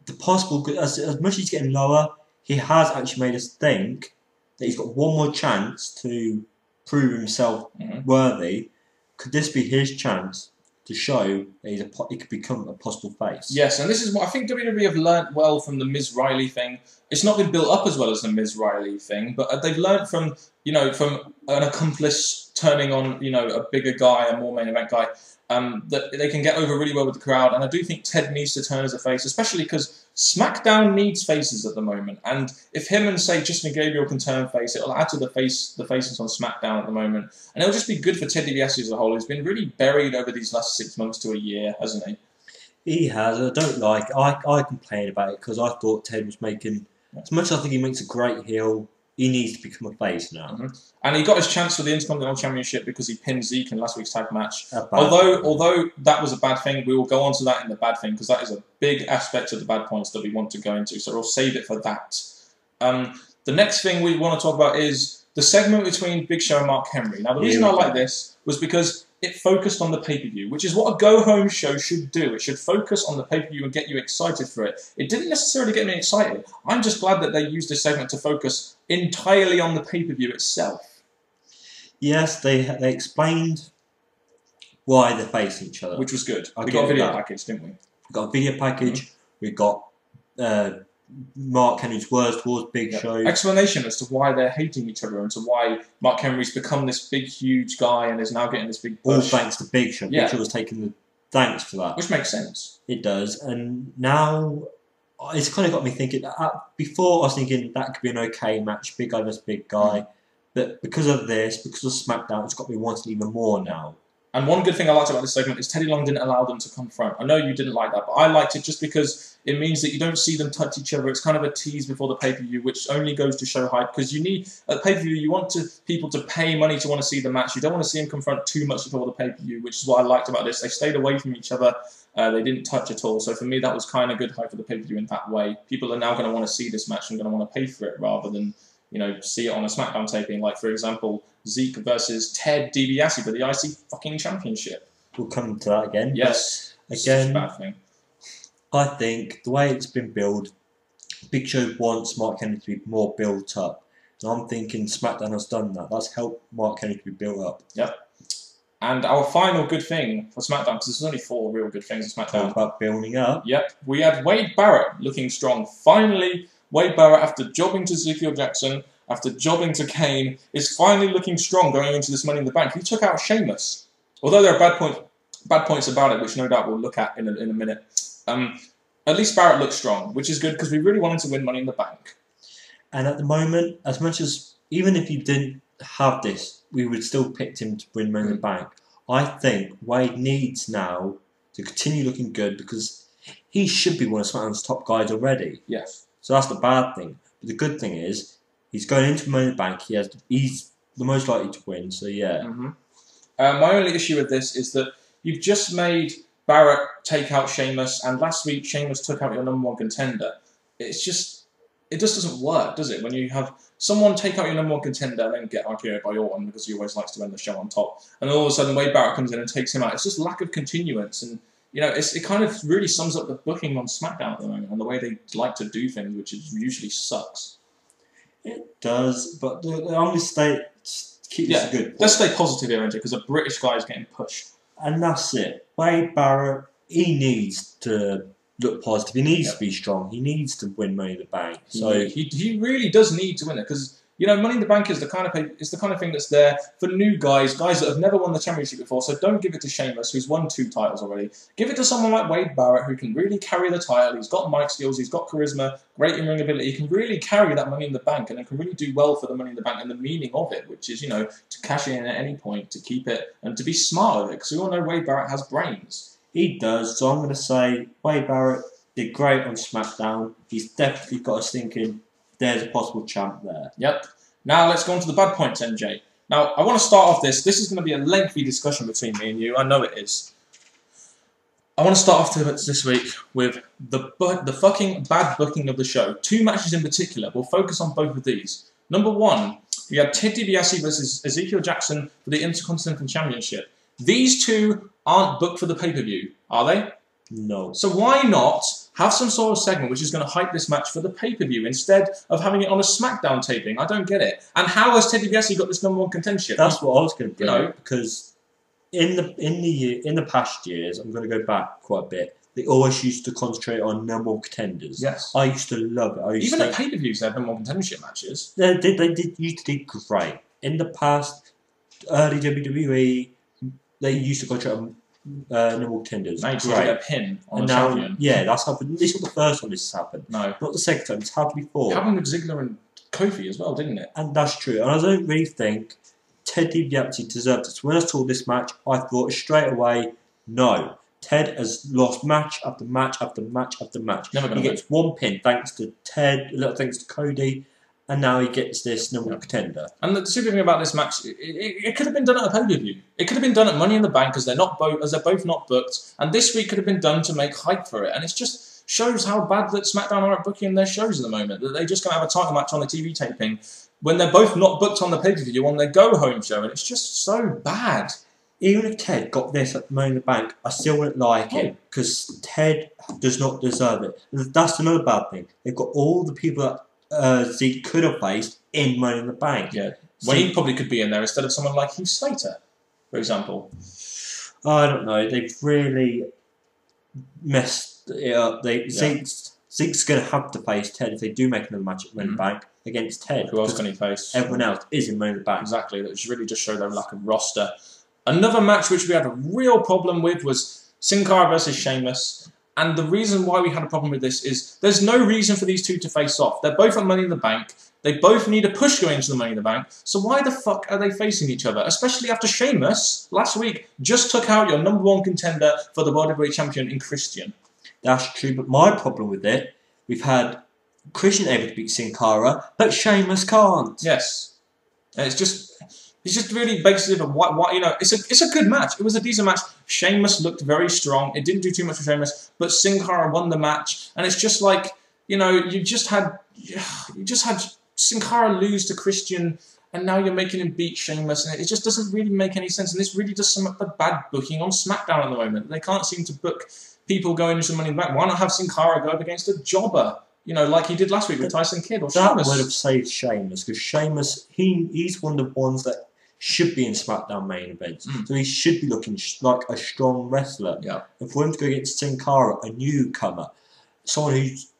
the possible as much as he's getting lower, he has actually made us think that he's got one more chance to prove himself worthy. Could this be his chance to show that he could become a possible face? Yes, and this is what I think WWE have learnt well from the Miz Riley thing. It's not been built up as well as the Miz Riley thing, but they've learnt from an accomplice turning on a bigger guy, a more main event guy, that they can get over really well with the crowd. And I do think Ted needs to turn as a face, especially because SmackDown needs faces at the moment. And if him and say Justin Gabriel can turn face, it'll add to the faces on SmackDown at the moment, and it'll just be good for Ted DiBiase as a whole. He's been really buried over these last 6 months to a year, hasn't he? He has. I don't like. I complain about it because I thought Ted was making. As much as I think he makes a great heel, he needs to become a face now. And he got his chance for the Intercontinental Championship because he pinned Zeke in last week's tag match. Although that was a bad thing, we will go on to that in the bad thing because that is a big aspect of the bad points that we want to go into. So we'll save it for that. The next thing we want to talk about is the segment between Big Show and Mark Henry. Now, the reason I like this was because it focused on the pay-per-view, which is what a go-home show should do. It should focus on the pay-per-view and get you excited for it. It didn't necessarily get me excited. I'm just glad that they used this segment to focus entirely on the pay-per-view itself. Yes, they explained why they're facing each other. Which was good. I'll We give got a you video that. package, didn't we? We got a video package. We got Mark Henry's words towards Big Show. Explanation as to why they're hating each other and to why Mark Henry's become this big, huge guy and is now getting this big push. All thanks to Big Show. Yeah. Big Show was taking the thanks for that. Which makes sense. It does. And now it's kind of got me thinking. Before I was thinking that could be an okay match, big guy versus big guy. But because of this, because of SmackDown, it's got me wanting even more now. And one good thing I liked about this segment is Teddy Long didn't allow them to confront. I know you didn't like that, but I liked it just because it means that you don't see them touch each other. It's kind of a tease before the pay-per-view, which only goes to show hype. Because you need, at pay-per-view, you want people to pay money to want to see the match. You don't want to see them confront too much before the pay-per-view, which is what I liked about this. They stayed away from each other. They didn't touch at all. So for me, that was kind of good hype for the pay-per-view in that way. People are now going to want to see this match and going to want to pay for it rather than, see it on a SmackDown taping. Like, for example, Zeke versus Ted DiBiase for the IC fucking championship. We'll come to that again. Yes. Again, Such a bad thing. I think the way it's been billed, Big Show wants Mark Henry to be more built up. And I'm thinking SmackDown has done that. That's helped Mark Henry to be built up. Yep. And our final good thing for SmackDown, because there's only 4 real good things in Talk SmackDown. about building up. Yep. We had Wade Barrett looking strong. Finally, Wade Barrett, after jobbing to Ezekiel Jackson, after jobbing to Kane, is finally looking strong going into this Money in the Bank. He took out Sheamus. Although there are bad points about it, which no doubt we'll look at in a minute. At least Barrett looks strong, which is good because we really wanted to win Money in the Bank. And at the moment, as much as, even if you didn't have this, we would still pick him to win Money in the Bank. I think Wade needs now to continue looking good because he should be one of SmackDown's top guys already. Yes. So that's the bad thing. But the good thing is, he's going into Money in the Bank. He's the most likely to win. So yeah. Mm-hmm. My only issue with this is that you've just made Barrett take out Sheamus, and last week Sheamus took out your number 1 contender. It just doesn't work, does it? When you have someone take out your number 1 contender and then get RKO by Orton because he always likes to end the show on top, and then all of a sudden Wade Barrett comes in and takes him out. It's just lack of continuance, and it kind of really sums up the booking on SmackDown at the moment and the way they like to do things, which usually sucks. It does, but I'm going to stay. Keep this a good point. Let's stay positive here, because a British guy is getting pushed. And that's it. Wade Barrett, he needs to look positive. He needs to be strong. He needs to win Money in the Bank. So he really does need to win it because Money in the Bank is the kind of thing that's there for new guys that have never won the championship before. So don't give it to Sheamus, who's won 2 titles already. Give it to someone like Wade Barrett, who can really carry the title. He's got mic skills, he's got charisma, great in-ring ability. He can really carry that Money in the Bank, and it can really do well for the Money in the Bank and the meaning of it, which is to cash in at any point, to keep it, and to be smart with it. Because we all know Wade Barrett has brains. He does. So I'm going to say Wade Barrett did great on SmackDown. He's definitely got us thinking there's a possible champ there. Yep. Now let's go on to the bad points, MJ. Now, I want to start off this. This is going to be a lengthy discussion between me and you. I know it is. I want to start off this week with the fucking bad booking of the show. 2 matches in particular. We'll focus on both of these. Number 1, we had Ted DiBiase versus Ezekiel Jackson for the Intercontinental Championship. These 2 aren't booked for the pay-per-view, are they? No. So why not have some sort of segment which is going to hype this match for the pay-per-view instead of having it on a SmackDown taping? I don't get it. And how has Ted DiBiase got this number 1 contendership? That's what I was going to bring up, because in the past years, I'm going to go back quite a bit. They always used to concentrate on number 1 contenders. Yes. I used to love it. Even at pay-per-views, they have number 1 contendership matches. They used to do great. In the past, early WWE, they used to concentrate on number 1 contenders. Now you just get a pin on the champion. Yeah, that's happened. This is not the first time this has happened. No. Not the second time. It's happened before. It happened with Ziggler and Kofi as well, didn't it? And that's true. And I don't really think Ted DiBiase deserved it. So when I saw this match, I thought straight away, no. Ted has lost match after match after match after match. Never going he to gets 1 pin thanks to Ted, a little thanks to Cody, and now he gets this number 1 contender. And the super thing about this match, it could have been done at a pay-per-view. It could have been done at Money in the Bank as they're both not booked. And this week could have been done to make hype for it. And it just shows how bad that SmackDown are at booking their shows at the moment. That they're just going to have a title match on the TV taping when they're both not booked on the pay-per-view on their go-home show. And it's just so bad. Even if Ted got this at Money in the Bank, I still wouldn't like it, because Ted does not deserve it. That's another bad thing. They've got all the people that Zeke could have faced in Money in the Bank. Yeah. When he probably could be in there instead of someone like Heath Slater, for example. I don't know. They've really messed it up. Zeke's going to have to face Ted if they do make another match at Money in the Bank against Ted. Who else can he face? Everyone else is in Money in the Bank. Exactly. That really just showed their lack of roster. Another match which we had a real problem with was Sin Cara versus Sheamus. And the reason why we had a problem with this is there's no reason for these two to face off. They're both at Money in the Bank. They both need a push going into the Money in the Bank. So why the fuck are they facing each other? Especially after Sheamus, last week, just took out your #1 contender for the World Heavyweight Champion in Christian. That's true, but my problem with it, we've had Christian able to beat Sin Cara, but Sheamus can't. Yes. And it's just really basically what you know. It's a good match. It was a decent match. Sheamus looked very strong. It didn't do too much for Sheamus, but Sin Cara won the match. And it's just like, you know, you just had Sin Cara lose to Christian, and now you're making him beat Sheamus, and it just doesn't really make any sense. And this really does sum up the bad booking on SmackDown at the moment. They can't seem to book people going into Money in the Bank. Why not have Sin Cara go up against a jobber? You know, like he did last week with Tyson Kidd or Sheamus. That would have saved Sheamus, because Sheamus, he's one of the ones that should be in SmackDown main events. So he should be looking like a strong wrestler. Yeah. And for him to go against Sin Cara, a newcomer, someone who's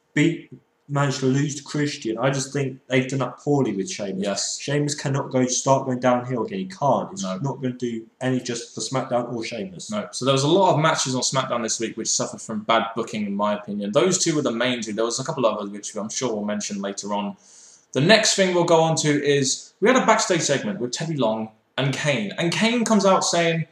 managed to lose to Christian, I just think they've done that poorly with Sheamus. Yes. Sheamus cannot start going downhill again. He can't. It's No. not going to do any justice for SmackDown or Sheamus. No. So there was a lot of matches on SmackDown this week which suffered from bad booking, in my opinion. Those two were the main two. There was a couple others which I'm sure we'll mention later on. The next thing we'll go on to is we had a backstage segment with Teddy Long and Kane. And Kane comes out saying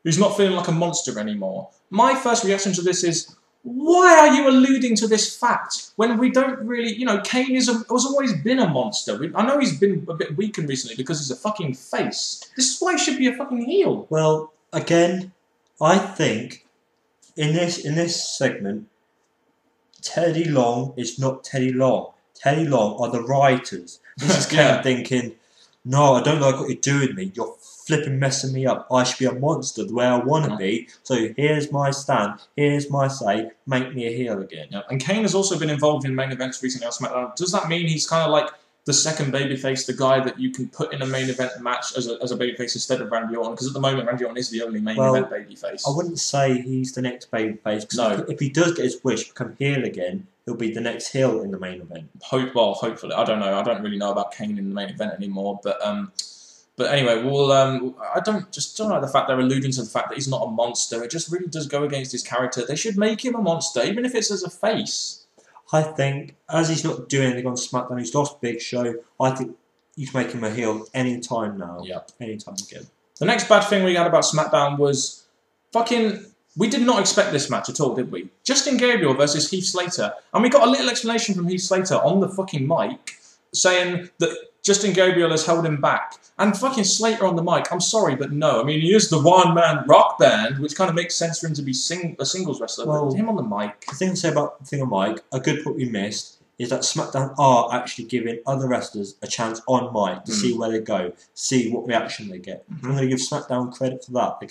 he's not feeling like a monster anymore. My first reaction to this is, why are you alluding to this fact when we don't really, you know, Kane has always been a monster. I know he's been a bit weakened recently because he's a fucking face. This is why he should be a fucking heel. Well, again, I think in this segment, Teddy Long is not Teddy Long. Teddy Long are the writers. This is Kane thinking, no, I don't like what you're doing to me. You're flipping messing me up. I should be a monster the way I want to be. So here's my stand. Here's my say. Make me a heel again. Yeah. And Kane has also been involved in main events recently on SmackDown. Does that mean he's kind of like the second babyface, the guy that you can put in a main event match as a babyface instead of Randy Orton? Because at the moment, Randy Orton is the only main event babyface. I wouldn't say he's the next babyface. No. If he does get his wish, become heel again, he'll be the next heel in the main event. Hopefully. I don't know. I don't really know about Kane in the main event anymore. But anyway, we'll. I don't like the fact they're alluding to the fact that he's not a monster. It just really does go against his character. They should make him a monster, even if it's as a face. I think, as he's not doing anything on SmackDown, he's lost Big Show. I think you can make him a heel any time now. Yeah. Any time again. The next bad thing we had about SmackDown was we did not expect this match at all, did we? Justin Gabriel versus Heath Slater. And we got a little explanation from Heath Slater on the fucking mic saying that Justin Gabriel has held him back. And fucking Slater on the mic, I'm sorry, but no. I mean, he is the one-man rock band, which kind of makes sense for him to be a singles wrestler, but him on the mic. The thing to say about the thing on mic, a good point we missed, is that SmackDown are actually giving other wrestlers a chance on mic to see where they go, see what reaction they get. I'm going to give SmackDown credit for that. They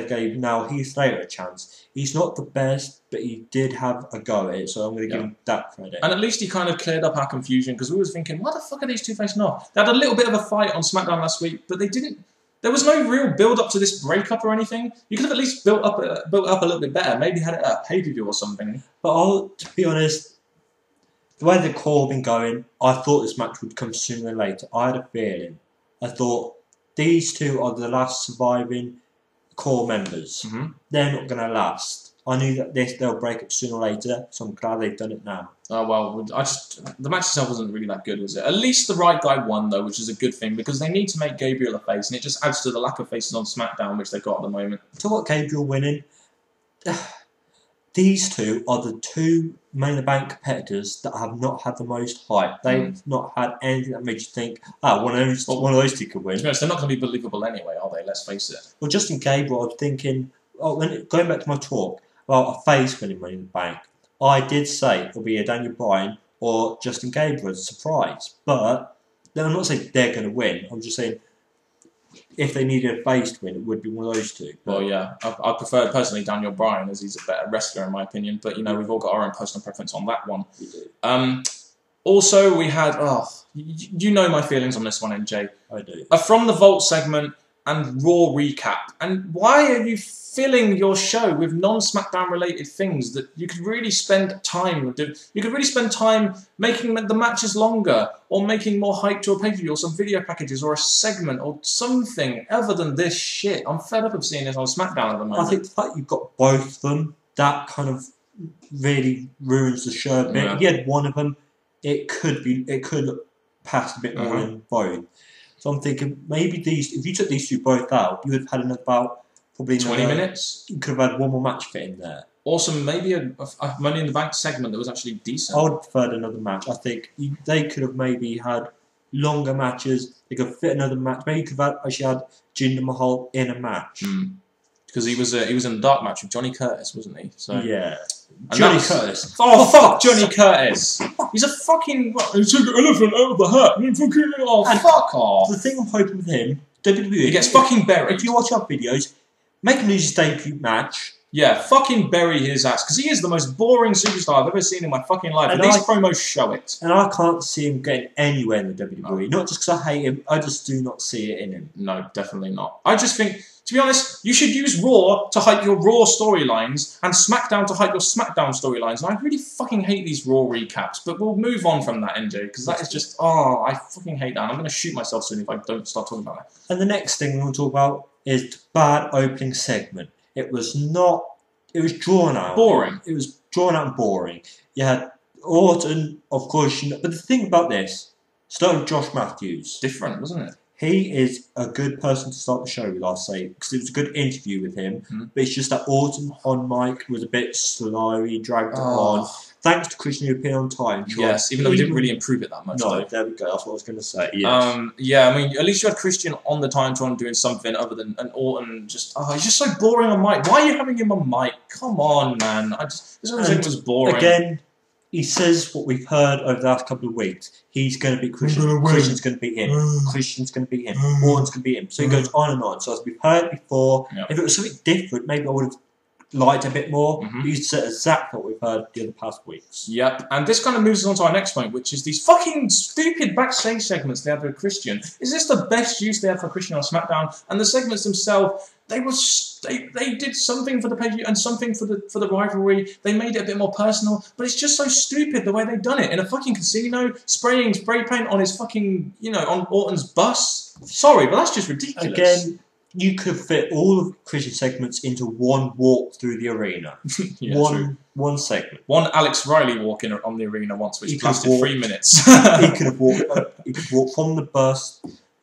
gave now Heath Slater a chance. He's not the best, but he did have a go at it, so I'm going to give him that credit. And at least he kind of cleared up our confusion, because we were thinking, why the fuck are these two facing off? They had a little bit of a fight on SmackDown last week, but they didn't. There was no real build-up to this breakup or anything. You could have at least built up a little bit better. Maybe had it at a pay-per-view or something. But to be honest, the way the call had been going, I thought this match would come sooner than later. I had a feeling. I thought these two are the last surviving core members. They're not going to last. I knew that they'll break up sooner or later, so I'm glad they've done it now. Oh, well, the match itself wasn't really that good, was it? At least the right guy won, though, which is a good thing, because they need to make Gabriel a face, and it just adds to the lack of faces on SmackDown, which they've got at the moment. So what, Gabriel winning? These two are the two Money in the Bank competitors that have not had the most hype. They've not had anything that made you think, one of those two could win. To be honest, they're not going to be believable anyway, are they? Let's face it. Well, Justin Gabriel, I was thinking, going back to my talk about a face winning Money in the Bank, I did say it'll be a Daniel Bryan or Justin Gabriel as a surprise. But I'm not saying they're going to win. I'm just saying if they needed a face to win, it would be one of those two. Well, yeah, I prefer personally Daniel Bryan, as he's a better wrestler in my opinion. But you know, we've all got our own personal preference on that one. We do. Also, we had you know my feelings on this one, NJ. I do. From the Vault segment, and Raw recap. And why are you filling your show with non-SmackDown related things that you could really spend time doing? You could really spend time making the matches longer, or making more hype to a pay-per-view, or some video packages, or a segment, or something other than this shit. I'm fed up of seeing this on SmackDown at the moment. I think the fact you've got both of them, that kind of really ruins the show a bit. Yeah. If you had one of them, it could pass a bit more in both. So I'm thinking maybe if you took these two both out, you would have had about probably 20 minutes. You could have had one more match fit in there. Awesome, maybe a Money in the Bank segment that was actually decent. I would have preferred another match. I think they could have maybe had longer matches. They could fit another match. Maybe you could have actually had Jinder Mahal in a match. Because he was in a dark match with Johnny Curtis, wasn't he? So yeah. And Johnny Curtis. Oh fuck, Johnny Curtis! He's a fucking. He took an elephant out of the hat. And fuck off! The thing I'm hoping with him, WWE, He gets fucking buried. If you watch our videos, make him lose his debut match. Yeah, fucking bury his ass, because he is the most boring superstar I've ever seen in my fucking life. And these promos show it. And I can't see him getting anywhere in the WWE. Not just because I hate him, I just do not see it in him. No, definitely not. I just think, to be honest, you should use Raw to hype your Raw storylines and SmackDown to hype your SmackDown storylines. And I really fucking hate these Raw recaps, but we'll move on from that, NJ, because that is just, I fucking hate that. And I'm going to shoot myself soon if I don't start talking about it. And the next thing we want to talk about is the bad opening segment. It was drawn out. Boring. It was drawn out and boring. You had Orton, of course, but the thing about this, started with Josh Matthews. Different, wasn't it? He is a good person to start the show with, I'll say, because it was a good interview with him. But it's just that Orton on mic was a bit slow. He dragged it on. Thanks to Christian who appeared on time. Yes, even though he didn't really improve it that much. No, though. there we go. That's what I was going to say. Yes. Yeah, I mean, at least you had Christian on the Titantron doing something other than Orton. He's just so boring on mic. Why are you having him on mic? Come on, man. This whole thing was boring. Again, he says what we've heard over the last couple of weeks. He's going to beat Christian. Christian's going to beat him. Christian's going to beat him. Orton's going to beat him. So he goes on and on. So as we've heard before, if it was something different, maybe I would have liked a bit more. But you said exactly what we've heard the other past weeks. Yep, and this kind of moves us on to our next point, which is these fucking stupid backstage segments they had with Christian. Is this the best use they had for Christian on SmackDown? And the segments themselves, they did something for the pay-per-view and something for the rivalry. They made it a bit more personal, but it's just so stupid the way they've done it in a fucking casino, spraying spray paint on his fucking on Orton's bus. Sorry, but that's just ridiculous. Again, you could fit all of Christian segments into one walk through the arena. One segment. One Alex Riley walk in on the arena once, which lasted 3 minutes. He could have walked from the bus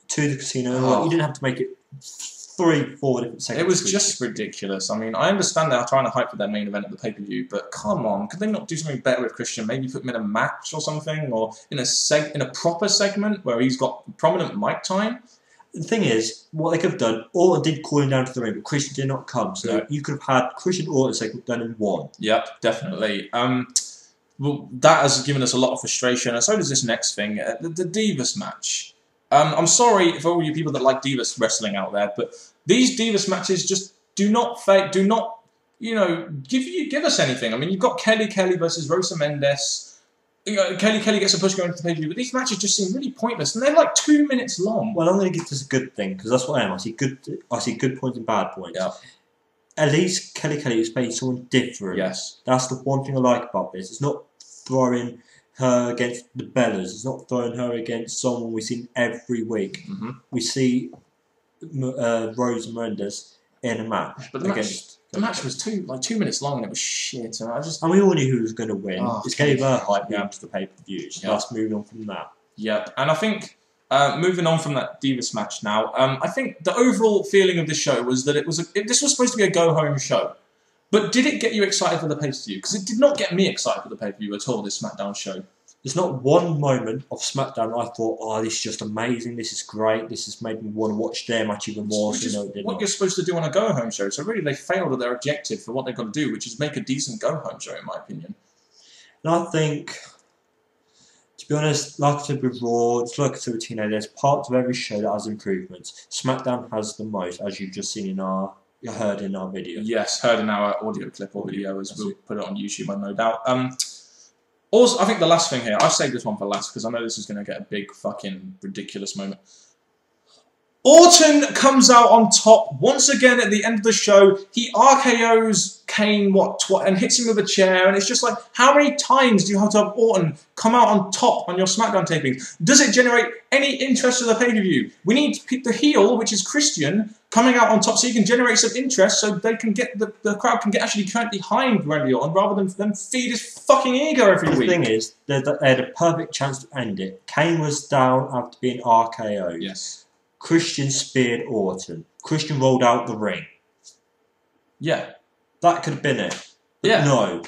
to the casino. You didn't have to make it 3-4 different segments. It was just ridiculous. I mean, I understand they're trying to hype for their main event at the pay-per-view, but come on, could they not do something better with Christian? Maybe put him in a match or something, or in a proper segment where he's got prominent mic time. The thing is, what they could have done, Orton did call him down to the ring, but Christian did not come. So you could have had Christian Orton segment done in one. Yep, definitely. Well, that has given us a lot of frustration, and so does this next thing, the Divas match. I'm sorry for all you people that like Divas wrestling out there, but these Divas matches just do not give us anything. I mean, you've got Kelly versus Rosa Mendes. Kelly gets a push going to the pay-per-view, but these matches just seem really pointless, and they're like 2 minutes long. Well, I'm going to give this a good thing, because that's what I am. I see good points and bad points. Yeah. At least Kelly is playing someone different. Yes. That's the one thing I like about this. It's not throwing her against the Bellas. It's not throwing her against someone we've seen every week. We see Rose Mendes in a match. But the match was 2 minutes long and it was shit. And we all knew who was going to win. It gave her hype to the pay-per-view. So that's moving on from that. Yep. And I think moving on from that Divas match now, I think the overall feeling of this show was that this was supposed to be a go-home show. But did it get you excited for the pay-per-view? Because it did not get me excited for the pay-per-view at all, this SmackDown show. There's not one moment of SmackDown I thought, this is just amazing, this is great, this has made me want to watch their match even more. Which is what you're supposed to do on a go-home show. So really, they failed at their objective for what they've got to do, which is make a decent go-home show, in my opinion. And I think, to be honest, like I said with Raw, it's like I said with TNA, there's parts of every show that has improvements. SmackDown has the most, as you've just seen heard in our video. Yes, heard in our audio clip or video, as we'll put it on YouTube, no doubt. Also, I think the last thing here, I've saved this one for last because I know this is going to get a big fucking ridiculous moment. Orton comes out on top once again at the end of the show. He RKO's Kane, and hits him with a chair. And it's just like, how many times do you have to have Orton come out on top on your SmackDown tapings? Does it generate any interest to the pay-per-view? We need the heel, which is Christian, coming out on top so he can generate some interest so they can get the crowd can actually get behind Randy Orton rather than them feed his fucking ego every week. The thing is, they had a perfect chance to end it. Kane was down after being RKO'd. Yes. Christian speared Orton. Christian rolled out the ring. Yeah. That could have been it. But yeah. No.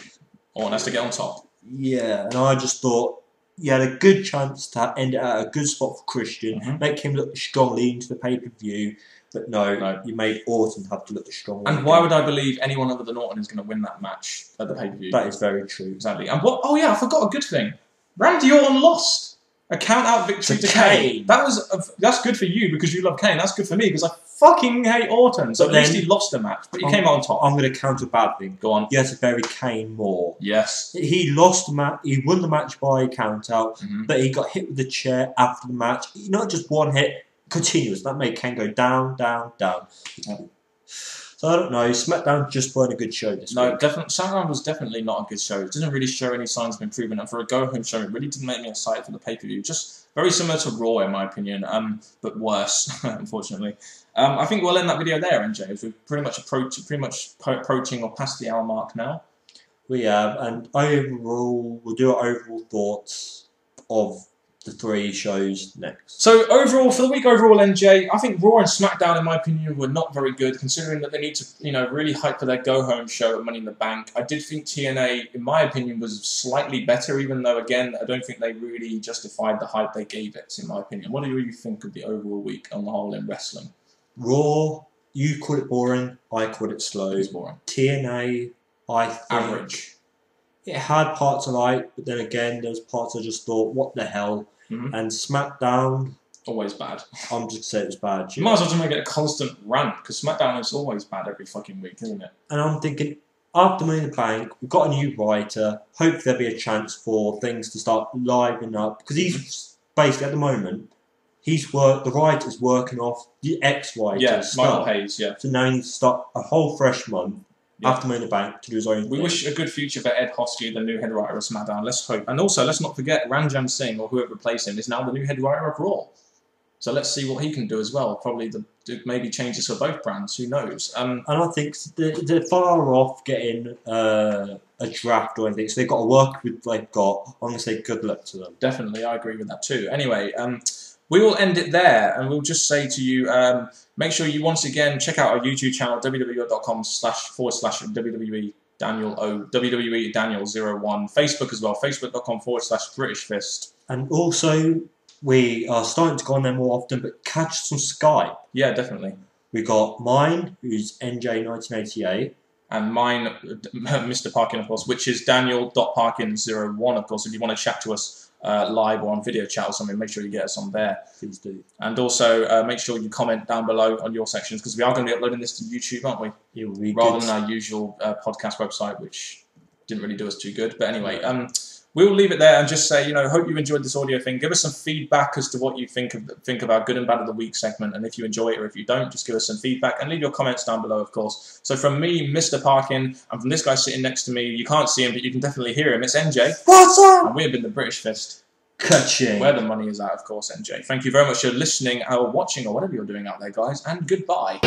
Orton has to get on top. Yeah, and I just thought you had a good chance to end it at a good spot for Christian, make him look strong leading to the pay-per-view, but no, you made Orton have to look strong. And why would I believe anyone other than Orton is going to win that match at the pay-per-view? That is very true. Exactly. And what? Oh yeah, I forgot a good thing. Randy Orton lost. A count-out victory to Kane. That's good for you because you love Kane. That's good for me because I fucking hate Orton. So at least he lost the match, but he came out on top. I'm going to counter a bad thing. Go on. You had to bury Kane more. Yes. He lost the match. He won the match by count-out, but he got hit with the chair after the match. Not just one hit, continuous. That made Kane go down, down, down. So I don't know. SmackDown just weren't a good show this week. No, definitely. SmackDown was definitely not a good show. It didn't really show any signs of improvement, and for a go-home show, it really didn't make me excited for the pay-per-view. Just very similar to Raw, in my opinion, but worse, unfortunately. I think we'll end that video there, NJ. As we're pretty much approaching or past the hour mark now. We have, and overall, we'll do our overall thoughts of the 3 shows next. So overall, for the week overall, NJ, I think Raw and SmackDown, in my opinion, were not very good, considering that they need to, really hype for their go-home show at Money in the Bank. I did think TNA, in my opinion, was slightly better, even though, again, I don't think they really justified the hype they gave it, in my opinion. What do you think of the overall week on the whole in wrestling? Raw, you call it boring, I call it slow. It's boring. TNA, I think... average. It had parts I liked, but then again, there was parts I just thought, what the hell? And SmackDown... always bad. I'm just saying it was bad. You might as well just make it a constant rant, because SmackDown is always bad every fucking week, isn't it? And I'm thinking, after Money in the Bank, we've got a new writer. Hopefully there'll be a chance for things to start livening up. Because he's, basically, at the moment, the writer's working off the ex-writer's stuff. Michael Hayes, yeah. So now he needs to start a whole fresh month. After Money in the Bank to do his own thing. We wish a good future for Ed Hosty, the new head writer of SmackDown. Let's hope. And also, let's not forget, Ranjan Singh, or whoever replaced him, is now the new head writer of Raw. So let's see what he can do as well. Probably maybe changes for both brands. Who knows? And I think they're far off getting a draft or anything. So they've got to work with what they've got. I'm going to say good luck to them. Definitely, I agree with that too. Anyway, we will end it there, and we'll just say to you, make sure you once again check out our YouTube channel, www.com//WWE Daniel01, Facebook as well, facebook.com/British Fist. And also, we are starting to go on there more often, but catch us on Skype. Yeah, definitely. We got mine, who's NJ1988. And mine, Mr. Parkin, of course, which is Daniel.Parkin01, of course. If you want to chat to us live or on video chat or something, make sure you get us on there. Please do. And also make sure you comment down below on your sections, because we are going to be uploading this to YouTube, aren't we? It will be rather than our usual podcast website, which didn't really do us too good. But anyway, we will leave it there and just say, hope you enjoyed this audio thing. Give us some feedback as to what you think of our Good and Bad of the Week segment. And if you enjoy it or if you don't, just give us some feedback and leave your comments down below, of course. So from me, Mr. Parkin, and from this guy sitting next to me, you can't see him, but you can definitely hear him. It's NJ. What's up? And we have been the British Fist. Ka-ching. Where the money is at, of course, NJ. Thank you very much for listening or watching or whatever you're doing out there, guys. And goodbye.